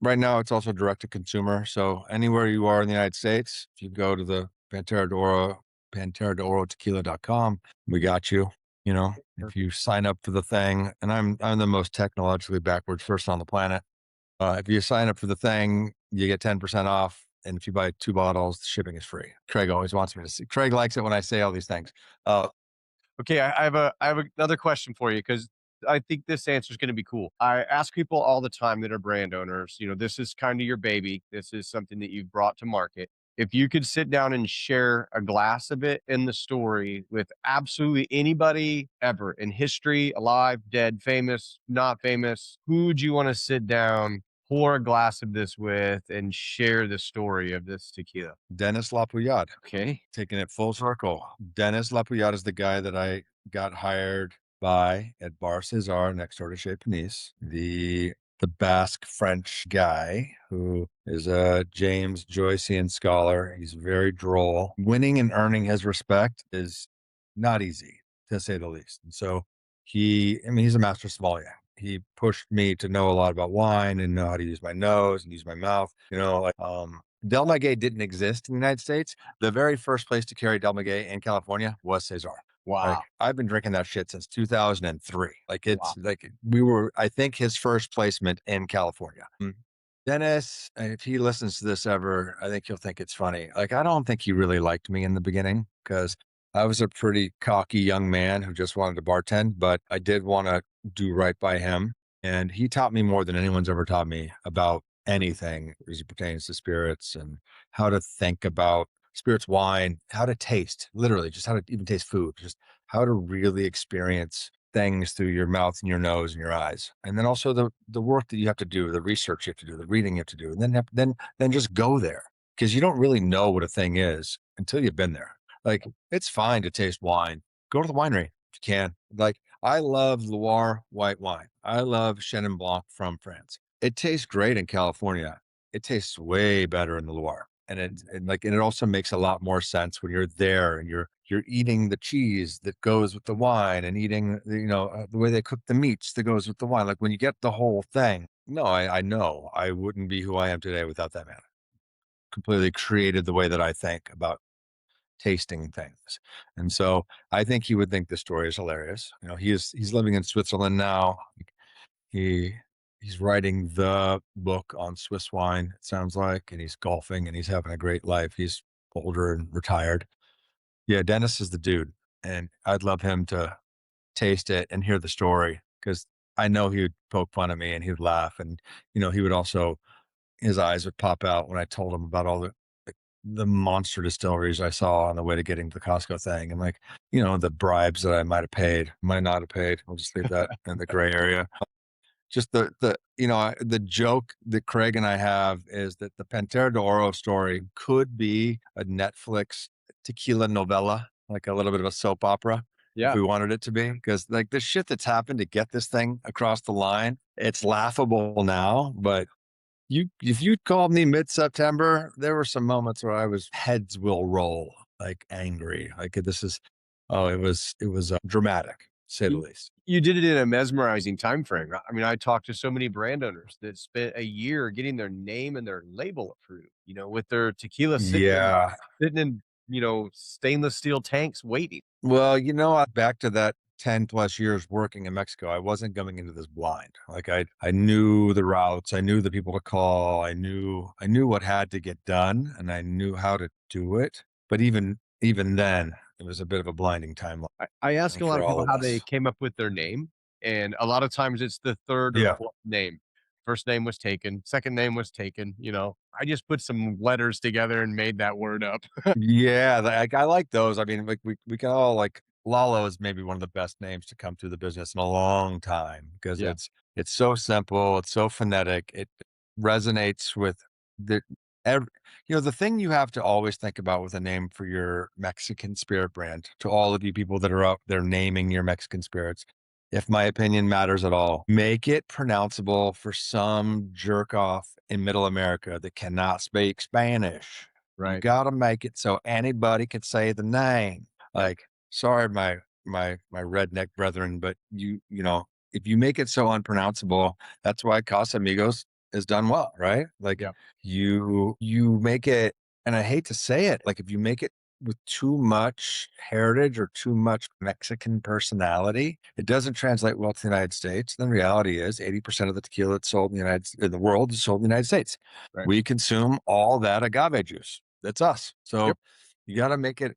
right now it's also direct to consumer. So anywhere you are in the United States, if you go to the Pantera de Oro, PanteraDeOroTequila.com, we got you. If you sign up for the thing, and I'm the most technologically backwards person on the planet. If you sign up for the thing, you get 10% off. And if you buy 2 bottles, the shipping is free. Craig always wants me to see. Craig likes it when I say all these things. Okay, I have another question for you because I think this answer is going to be cool. I ask people all the time that are brand owners, this is kind of your baby. This is something that you've brought to market. If you could sit down and share a glass of it in the story with absolutely anybody ever in history, alive, dead, famous, not famous, who would you want to sit down, pour a glass of this with, and share the story of this tequila? Dennis Lapouillade. Okay. Taking it full circle. Dennis Lapouillade is the guy that I got hired by at Bar Cesar next door to Chez Panisse, the Basque French guy who is a James Joycean scholar. He's very droll. Winning and earning his respect is not easy, to say the least. And so he's a master sommelier. He pushed me to know a lot about wine and know how to use my nose and use my mouth. Del Maguey didn't exist in the United States. The very first place to carry Del Maguey in California was Cesar. Like Wow. I've been drinking that shit since 2003. Like it's Wow. like I think his first placement in California. Dennis, if he listens to this ever, I think he'll think it's funny. Like I don't think he really liked me in the beginning because I was a pretty cocky young man who just wanted to bartend, but I did want to do right by him. And he taught me more than anyone's ever taught me about anything as it pertains to spirits and how to think about spirits, wine, how to taste, literally just how to even taste food, just how to really experience things through your mouth and your nose and your eyes. And then also the work that you have to do, the research you have to do, the reading you have to do, and then just go there because you don't really know what a thing is until you've been there. Like it's fine to taste wine. Go to the winery if you can. Like I love Loire white wine. I love Chenin Blanc from France. It tastes great in California. It tastes way better in the Loire. And it also makes a lot more sense when you're there and you're eating the cheese that goes with the wine and eating the way they cook the meats that goes with the wine. Like when you get the whole thing. No, I know I wouldn't be who I am today without that man. Completely created the way that I think about tasting things. And so I think he would think the story is hilarious. He's living in Switzerland now. He he's writing the book on Swiss wine, it sounds like, and he's golfing and he's having a great life. He's older and retired. Yeah, Dennis is the dude. And I'd love him to taste it and hear the story because I know he would poke fun at me and he would laugh. And, he would also, his eyes would pop out when I told him about all the monster distilleries I saw on the way to getting the Costco thing. And the bribes that I might not have paid. We'll just leave that in the gray area. Just the joke that Craig and I have is that the Pantera de Oro story could be a Netflix tequila novella, like a little bit of a soap opera. Yeah. If we wanted it to be, because like the shit that's happened to get this thing across the line, it's laughable now, but if you'd called me mid-September, there were some moments where I was heads will roll, like angry. Like it was dramatic, to say the least. You did it in a mesmerizing time frame. I mean, I talked to so many brand owners that spent a year getting their name and their label approved, with their tequila Yeah. sitting in, stainless steel tanks waiting. Well, back to that 10 plus years working in Mexico. I wasn't going into this blind. Like I knew the routes, I knew the people to call, I knew what had to get done, and I knew how to do it. But even then, it was a bit of a blinding timeline, I I ask a think, lot for of all people of how they us. came up with their name, and a lot of times it's the 3rd or Yeah. 4th name. First name was taken, second name was taken, you know? I just put some letters together and made that word up. Yeah, like, I like those. I mean, like, we can all like Lalo is maybe one of the best names to come through the business in a long time because Yeah, it's so simple, it's so phonetic, it resonates with the ev the thing you have to always think about with a name for your Mexican spirit brand, to all of you people that are out there naming your Mexican spirits, if my opinion matters at all, make it pronounceable for some jerk off in Middle America that cannot speak Spanish. You right. gotta make it so anybody can say the name. Yep, Like, sorry, my redneck brethren, but if you make it so unpronounceable, that's why Casamigos is done well, right? Like, yep, you make it, and I hate to say it, like if you make it with too much heritage or too much Mexican personality, it doesn't translate well to the United States. The reality is 80% of the tequila that's sold in the world is sold in the United States. right. We consume all that agave juice. That's us. Yep. So you got to make it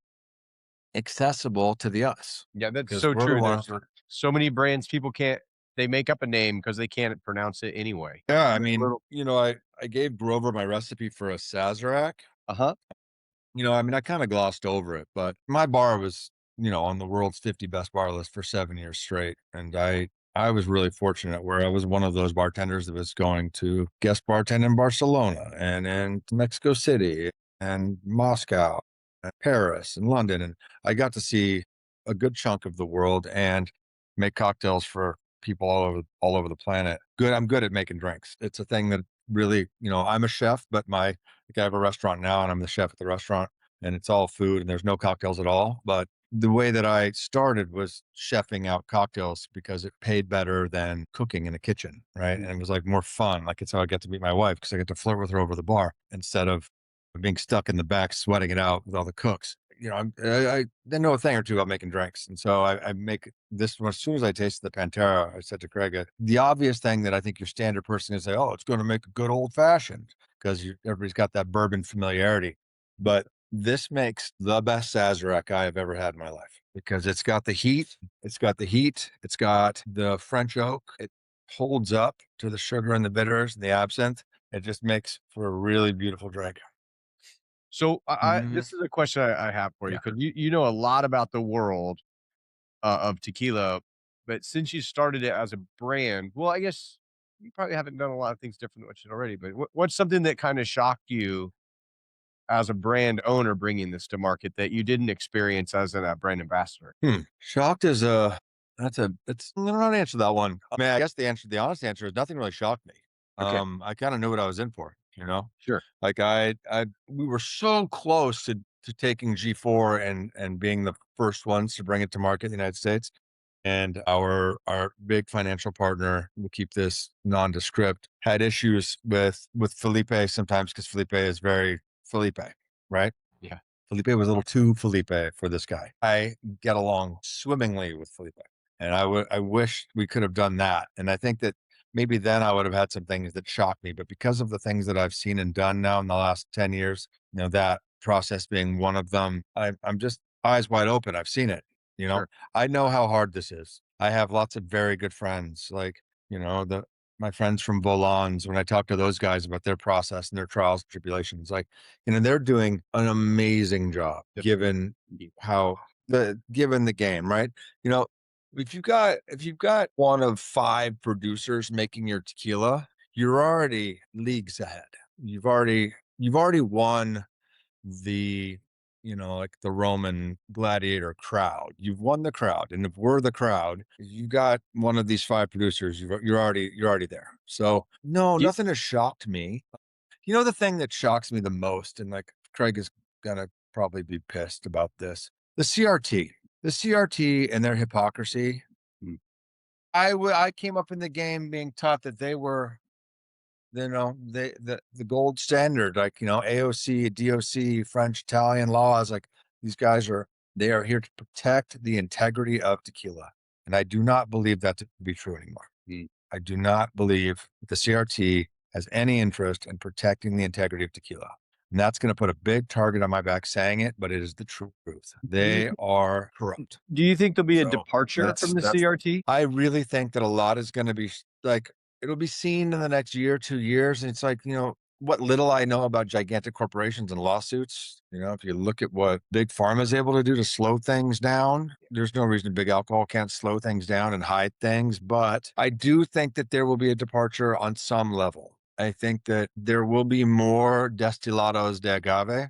accessible to the us Yeah, that's because so we're the true. ones There's that, so many brands people can't they make up a name because they can't pronounce it anyway. yeah, I And a mean, little I gave Grover my recipe for a Sazerac. Uh-huh. I mean, I kind of glossed over it, but my bar was, on the world's 50 best bar list for 7 years straight. And I was really fortunate where I was one of those bartenders that was going to guest bartend in Barcelona and in Mexico City and Moscow and Paris and London. And I got to see a good chunk of the world and make cocktails for people all over the planet. Good. I'm good at making drinks. It's a thing that really, I'm a chef, but like I have a restaurant now and I'm the chef at the restaurant and it's all food and there's no cocktails at all. But the way that I started was chefing out cocktails because it paid better than cooking in a kitchen. Right. And Mm. it was like more fun. Like it's how I get to meet my wife because I get to flirt with her over the bar instead of being stuck in the back sweating it out with all the cooks. I know a thing or two about making drinks. And so I make this one. As soon as I tasted the Pantera, I said to Craig, the obvious thing that I think your standard person is say, oh, it's going to make a good old fashioned because everybody's got that bourbon familiarity. But this makes the best Sazerac I have ever had in my life because it's got the heat, it's got the French oak, it holds up to the sugar and the bitters and the absinthe. It just makes for a really beautiful drink. So I Mhm. this is a question I have for you Yeah. because you know a lot about the world of tequila, but since you started it as a brand, well, I guess you probably haven't done a lot of things different than what you did already. But what's something that kind of shocked you as a brand owner bringing this to market that you didn't experience as a brand ambassador? Shocked is that's I'm gonna not answer that one. I mean, I guess the honest answer is nothing really shocked me. Okay, I kind of knew what I was in for. sure. Like we were so close to taking G4 and being the first ones to bring it to market in the United States. And our big financial partner, we'll keep this nondescript, had issues with Felipe sometimes because Felipe is very Felipe, right? Yeah, Felipe was a little too Felipe for this guy. I get along swimmingly with Felipe, and I wish we could have done that. And I think that maybe then I would have had some things that shocked me, but because of the things that I've seen and done now in the last 10 years, that process being one of them, I'm just eyes wide open. I've seen it. You know, sure. I know how hard this is. I have lots of very good friends, like the my friends from Volans. When I talk to those guys about their process and their trials and tribulations, like they're doing an amazing job Yep. given the game, right? You know, if you've got one of five producers making your tequila, you're already leagues ahead. You've already won the like the Roman gladiator crowd. You've won the crowd, and if we're the crowd, you got one of these five producers. You're already there. So no, Do you, nothing has shocked me. The thing that shocks me the most, and like Craig is gonna probably be pissed about this, the CRT, the CRT and their hypocrisy. mm, I came up in the game being taught that they were, the gold standard, like AOC, DOC, French, Italian laws. Like these guys they are here to protect the integrity of tequila. And I do not believe that to be true anymore. I do not believe the CRT has any interest in protecting the integrity of tequila. And that's going to put a big target on my back saying it, but it is the truth. They are corrupt. Do you think there'll be a So departure from the CRT? I really think that a lot is going to be like, it'll be seen in the next year, 2 years. And it's like, what little I know about gigantic corporations and lawsuits, if you look at what big pharma is able to do to slow things down, there's no reason big alcohol can't slow things down and hide things. But I do think that there will be a departure on some level. I think that there will be more destilados de agave,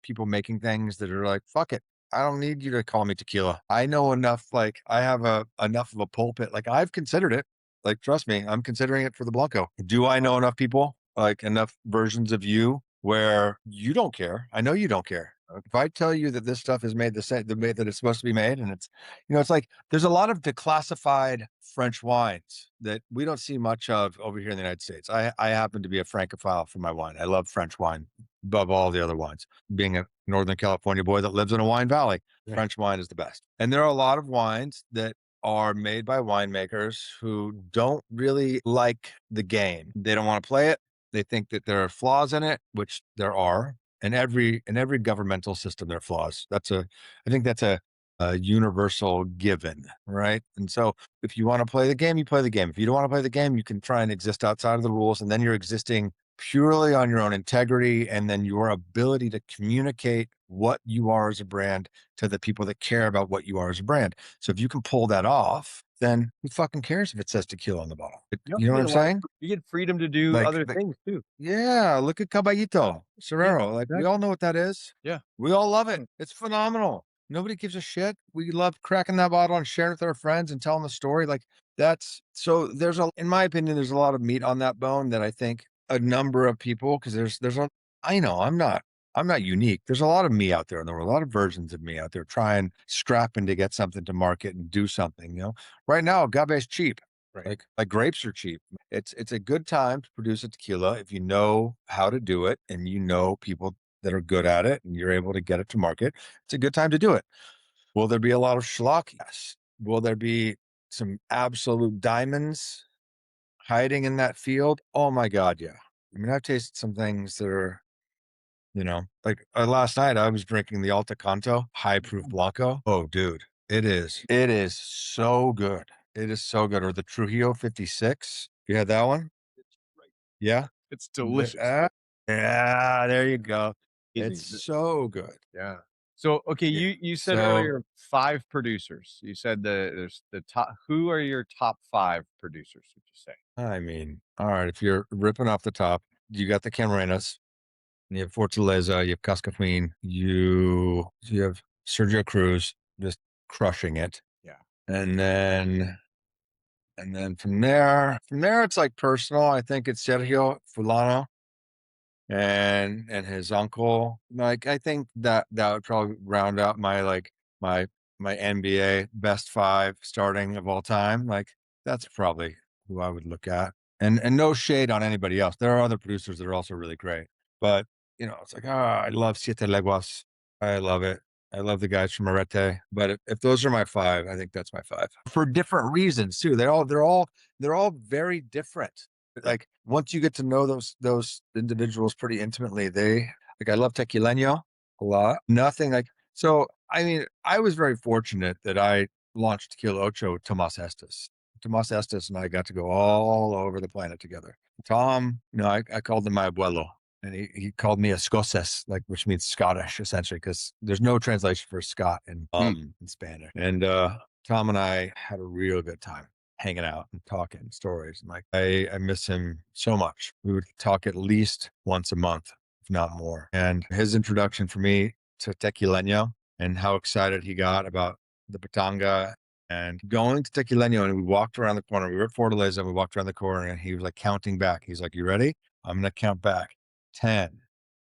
people making things that are like, fuck it. I don't need you to call me tequila. I know enough. Like I have enough of a pulpit. Like I've considered it. Like, trust me, I'm considering it for the Blanco. Do I know enough people, like enough versions of you where you don't care? I know you don't care. If I tell you that this stuff is made the way that it's supposed to be made, and it's like there's a lot of declassified French wines that we don't see much of over here in the United States. I happen to be a Francophile for my wine. I love French wine above all the other wines. Being a Northern California boy that lives in a wine valley, French wine is the best. And there are a lot of wines that are made by winemakers who don't really like the game. They don't want to play it. They think that there are flaws in it, which there are. In every governmental system, there are flaws. I think that's a universal given, right? And so if you want to play the game, you play the game. If you don't want to play the game, you can try and exist outside of the rules, and then you're existing purely on your own integrity and then your ability to communicate what you are as a brand to the people that care about what you are as a brand. So if you can pull that off, then who fucking cares if it says tequila on the bottle? You know what I'm saying? You get freedom to do other things too. Yeah, look at Caballito, Serrero. Like we all know what that is. Yeah. We all love it. It's phenomenal. Nobody gives a shit. We love cracking that bottle and sharing it with our friends and telling the story. Like in my opinion, there's a lot of meat on that bone that I think a number of people, because I know I'm not unique. There's a lot of me out there, and there were a lot of versions of me out there trying, scrapping to get something to market and do something. Right now, agave's cheap. Right. Like grapes are cheap. It's a good time to produce a tequila if you know how to do it and you know people that are good at it and you're able to get it to market. It's a good time to do it. Will there be a lot of schlock? Yes. Will there be some absolute diamonds hiding in that field? Oh my God, yeah. I mean, I've tasted some things that are, like last night I was drinking the Alta Canto high proof Blanco. Oh, dude, it is so good. It is so good. Or the Trujillo 56. You had that one? Yeah. It's delicious. Yeah, there you go. It's so good. Yeah. So, okay, Yeah. you said earlier 5 producers. You said there's the top. Who are your top 5 producers, would you say? I mean, all right, if you're ripping off the top, you got the Camarenas, you have Fortaleza, you have Cascahuín, you have Sergio Cruz just crushing it. Yeah. And then from there, it's like personal. I think it's Sergio Fulano and his uncle. Like, I think that would probably round out my NBA best 5 starting of all time. Like, that's probably who I would look at. And no shade on anybody else. There are other producers that are also really great. But, it's like, I love Siete Leguas. I love it. I love the guys from Arete. But if those are my 5, I think that's my 5. For different reasons too. They're all very different. Like once you get to know those individuals pretty intimately, I love Tequileño a lot. Nothing like so. I mean, I was very fortunate that I launched Tequila Ocho with Tomas Estes. Tomas Estes and I got to go all over the planet together. Tom, I called him my abuelo, and he called me Escocés, which means Scottish, essentially, because there's no translation for Scot in Spanish. And Tom and I had a real good time hanging out and talking stories. And I miss him so much. We would talk at least once a month, if not more. And his introduction for me to Tequileño and how excited he got about the Patanga and going to Tequileño. And we walked around the corner. We were at Fortaleza and we walked around the corner and he was like counting back. He's like, "You ready? I'm going to count back. 10,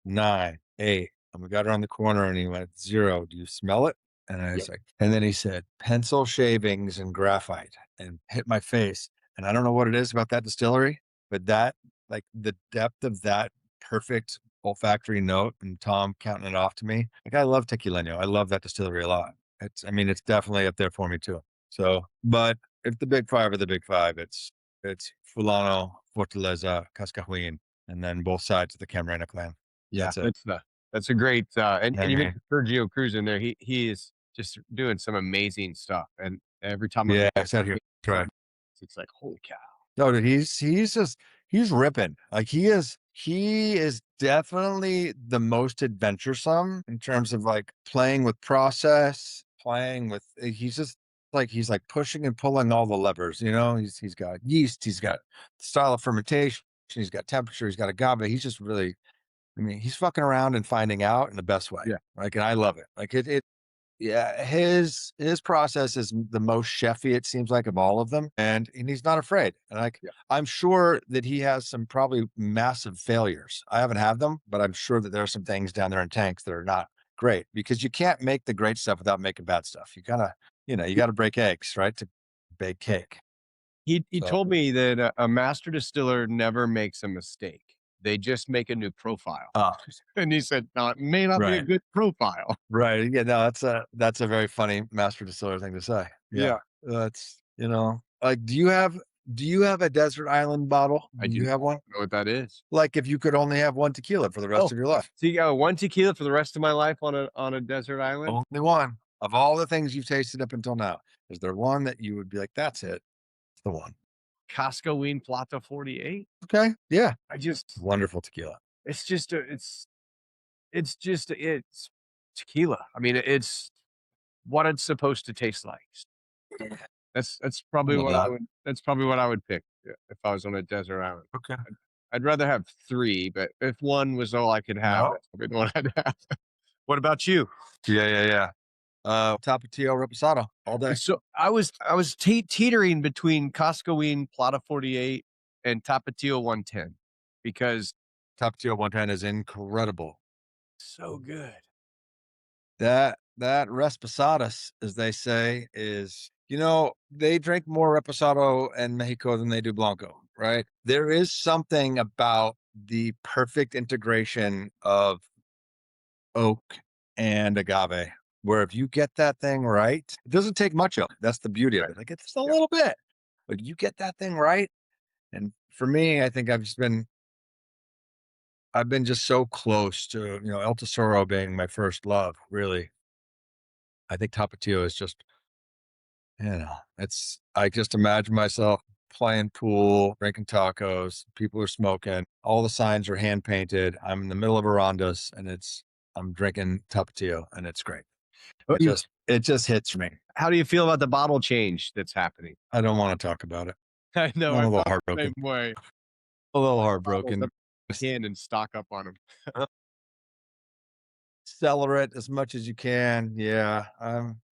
9, 8. And we got around the corner and he went 0. Do you smell it?" And I was like, and then he said, "Pencil shavings and graphite," and hit my face. And I don't know what it is about that distillery, but that, like the depth of that perfect olfactory note and Tom counting it off to me. Like I love Tequileño. I love that distillery a lot. It's definitely up there for me too. So, but if the big five are the big five, it's Fulano, Fortaleza, Cascahuín, and then both sides of the Camarena clan. Yeah, That's it. that's a great and I you mean, mentioned Sergio Cruz in there. He is just doing some amazing stuff, and every time yeah, I said here. Try. it's like holy cow. No, dude, he's just he's ripping. Like he is definitely the most adventuresome in terms of like playing with process, playing with he's just like he's like pushing and pulling all the levers, you know. He's got yeast, he's got style of fermentation, he's got temperature, he's got agave. He's just really I mean, he's fucking around and finding out in the best way. Yeah. Like, and I love it. Like it yeah, his process is the most chefy, it seems like, of all of them, and he's not afraid. And like, Yeah. I'm sure that he has some probably massive failures. I haven't had them, but I'm sure that there are some things down there in tanks that are not great because you can't make the great stuff without making bad stuff. You gotta, you got to break eggs, right, to bake cake. He So, told me that a master distiller never makes a mistake. They just make a new profile. oh, And he said, "Now it may not be a right, good profile." right, yeah, no, that's a very funny master distiller thing to say. Yeah, Yeah, that's like, do you have a desert island bottle? I Do do you have one? know what that is. Like if you could only have one tequila for the rest Oh, of your life. so you got one tequila for the rest of my life on a desert island? Only one. Of all the things you've tasted up until now, is there one that you would be like, "That's it. It's the one." Cascahuín Plata 48. Okay. Yeah. I just Wonderful tequila. it's just a it's tequila. I mean, it's what it's supposed to taste like. That's I probably love what I that. would that's probably what I would pick, yeah, if I was on a desert island. Okay. I'd rather have 3, but if 1 was all I could have, No. that's probably the one I'd have. What about you? Yeah, yeah, yeah. Tapatio Reposado all day. So I was teetering between Cascahuín Plata 48 and Tapatio 110 because Tapatio 110 is incredible. so good. That Resposadas, as they say, is they drink more Reposado in Mexico than they do Blanco, right? There is something about the perfect integration of oak and agave, where if you get that thing right, it doesn't take much oak. That's the beauty of it. Like it's a Yeah. little bit, but you get that thing right. And for me, I think I've been just so close to, El Tesoro being my first love, really. I think Tapatio is just, I just imagine myself playing pool, drinking tacos, people are smoking, all the signs are hand painted. I'm in the middle of verandas and I'm drinking Tapatio and it's great. What It you just hits me. How do you feel about the bottle change that's happening? I don't want to talk about it. I know, I'm I a little felt the heartbroken. same way. A little Bottles heartbroken. up can and stock up on them. Celebrate as much as you can. Yeah,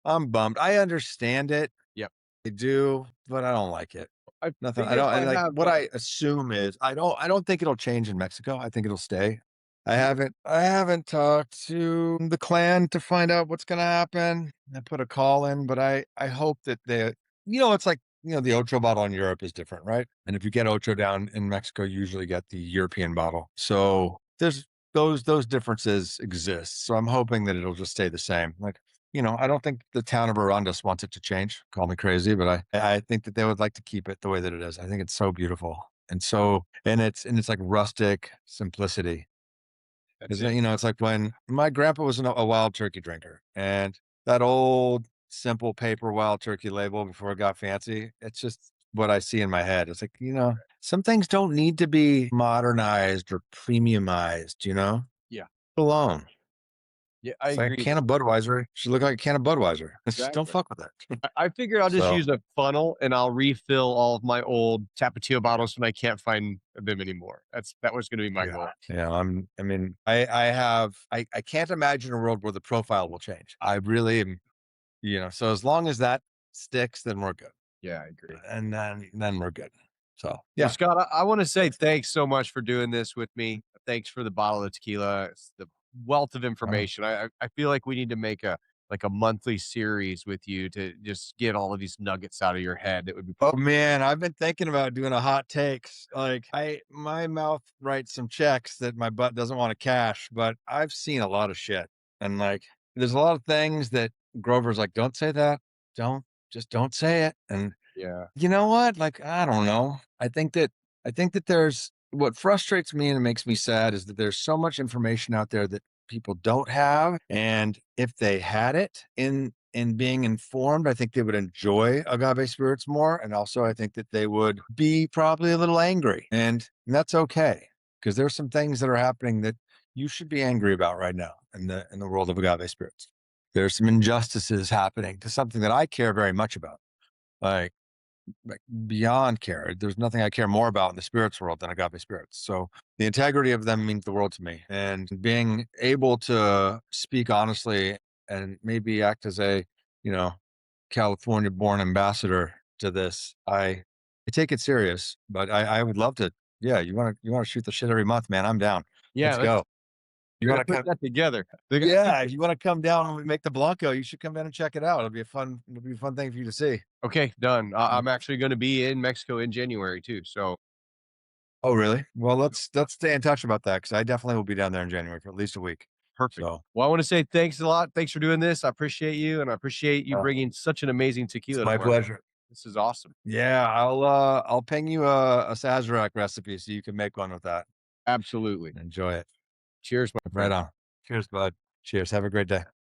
I'm bummed. I understand it. Yep. I do, but I don't like it. I Nothing. I figure if don't. I And like have, what I assume is I don't think it'll change in Mexico. I think it'll stay. I haven't talked to the clan to find out what's gonna happen. I put a call in, but I hope that it's like the Ocho bottle in Europe is different, right? And if you get Ocho down in Mexico, you usually get the European bottle. So there's those differences exist. So I'm hoping that it'll just stay the same. Like, I don't think the town of Arandas wants it to change. Call me crazy, but I think that they would like to keep it the way that it is. I think it's so beautiful. And it's like rustic simplicity. that's Is it. that, it's like when my grandpa was a wild turkey drinker and that old simple paper wild turkey label before it got fancy. It's just what I see in my head. It's like, some things don't need to be modernized or premiumized. Yeah. Alone. Yeah, I It's like a agree. can of Budweiser. Should look like a can of Budweiser. Just don't Exactly. fuck with it. I figure I'll just So use a funnel and I'll refill all of my old Tapatio bottles when I can't find them anymore. That was gonna be my goal. yeah, I mean, I can't imagine a world where the profile will change. I really am, so as long as that sticks, then we're good. Yeah, I agree. And then we're good. So Well, yeah. Scott, I wanna say thanks so much for doing this with me. Thanks for the bottle of tequila. It's the wealth of information. I feel like we need to make a monthly series with you to just get all of these nuggets out of your head. It would be Oh man, I've been thinking about doing a hot takes. Like my mouth writes some checks that my butt doesn't want to cash, but I've seen a lot of shit. And like there's a lot of things that Grover's like, don't say that. Don't just don't say it. And Yeah. you know what? Like, I don't know. I think that there's what frustrates me and makes me sad is that there's so much information out there that people don't have. And if they had it in being informed, I think they would enjoy agave spirits more. And also I think that they would be probably a little angry. And that's okay. Because there's some things that are happening that you should be angry about right now in the world of agave spirits. There's some injustices happening to something that I care very much about. Like beyond care. There's nothing I care more about in the spirits world than agave spirits. So the integrity of them means the world to me. And being able to speak honestly and maybe act as a, you know, California born ambassador to this, I take it serious, but I would love to. Yeah. You want to shoot the shit every month, man. I'm down. Yeah, Let's go. You we're want gonna to put come? that together. Yeah. If you want to come down and we make the Blanco, you should come down and check it out. It'll be a fun thing for you to see. Okay, done. I'm actually gonna be in Mexico in January too, so Oh, really? Well, let's stay in touch about that because I definitely will be down there in January for at least a week. perfect. So Well, I wanna say thanks a lot. Thanks for doing this. I appreciate you, and I appreciate you uh, bringing such an amazing it's tequila to my market. pleasure. This is awesome. Yeah, I'll ping you a Sazerac recipe so you can make one with that. Absolutely. Enjoy it. Cheers, my Right friend. on. Cheers, bud. Cheers. Have a great day.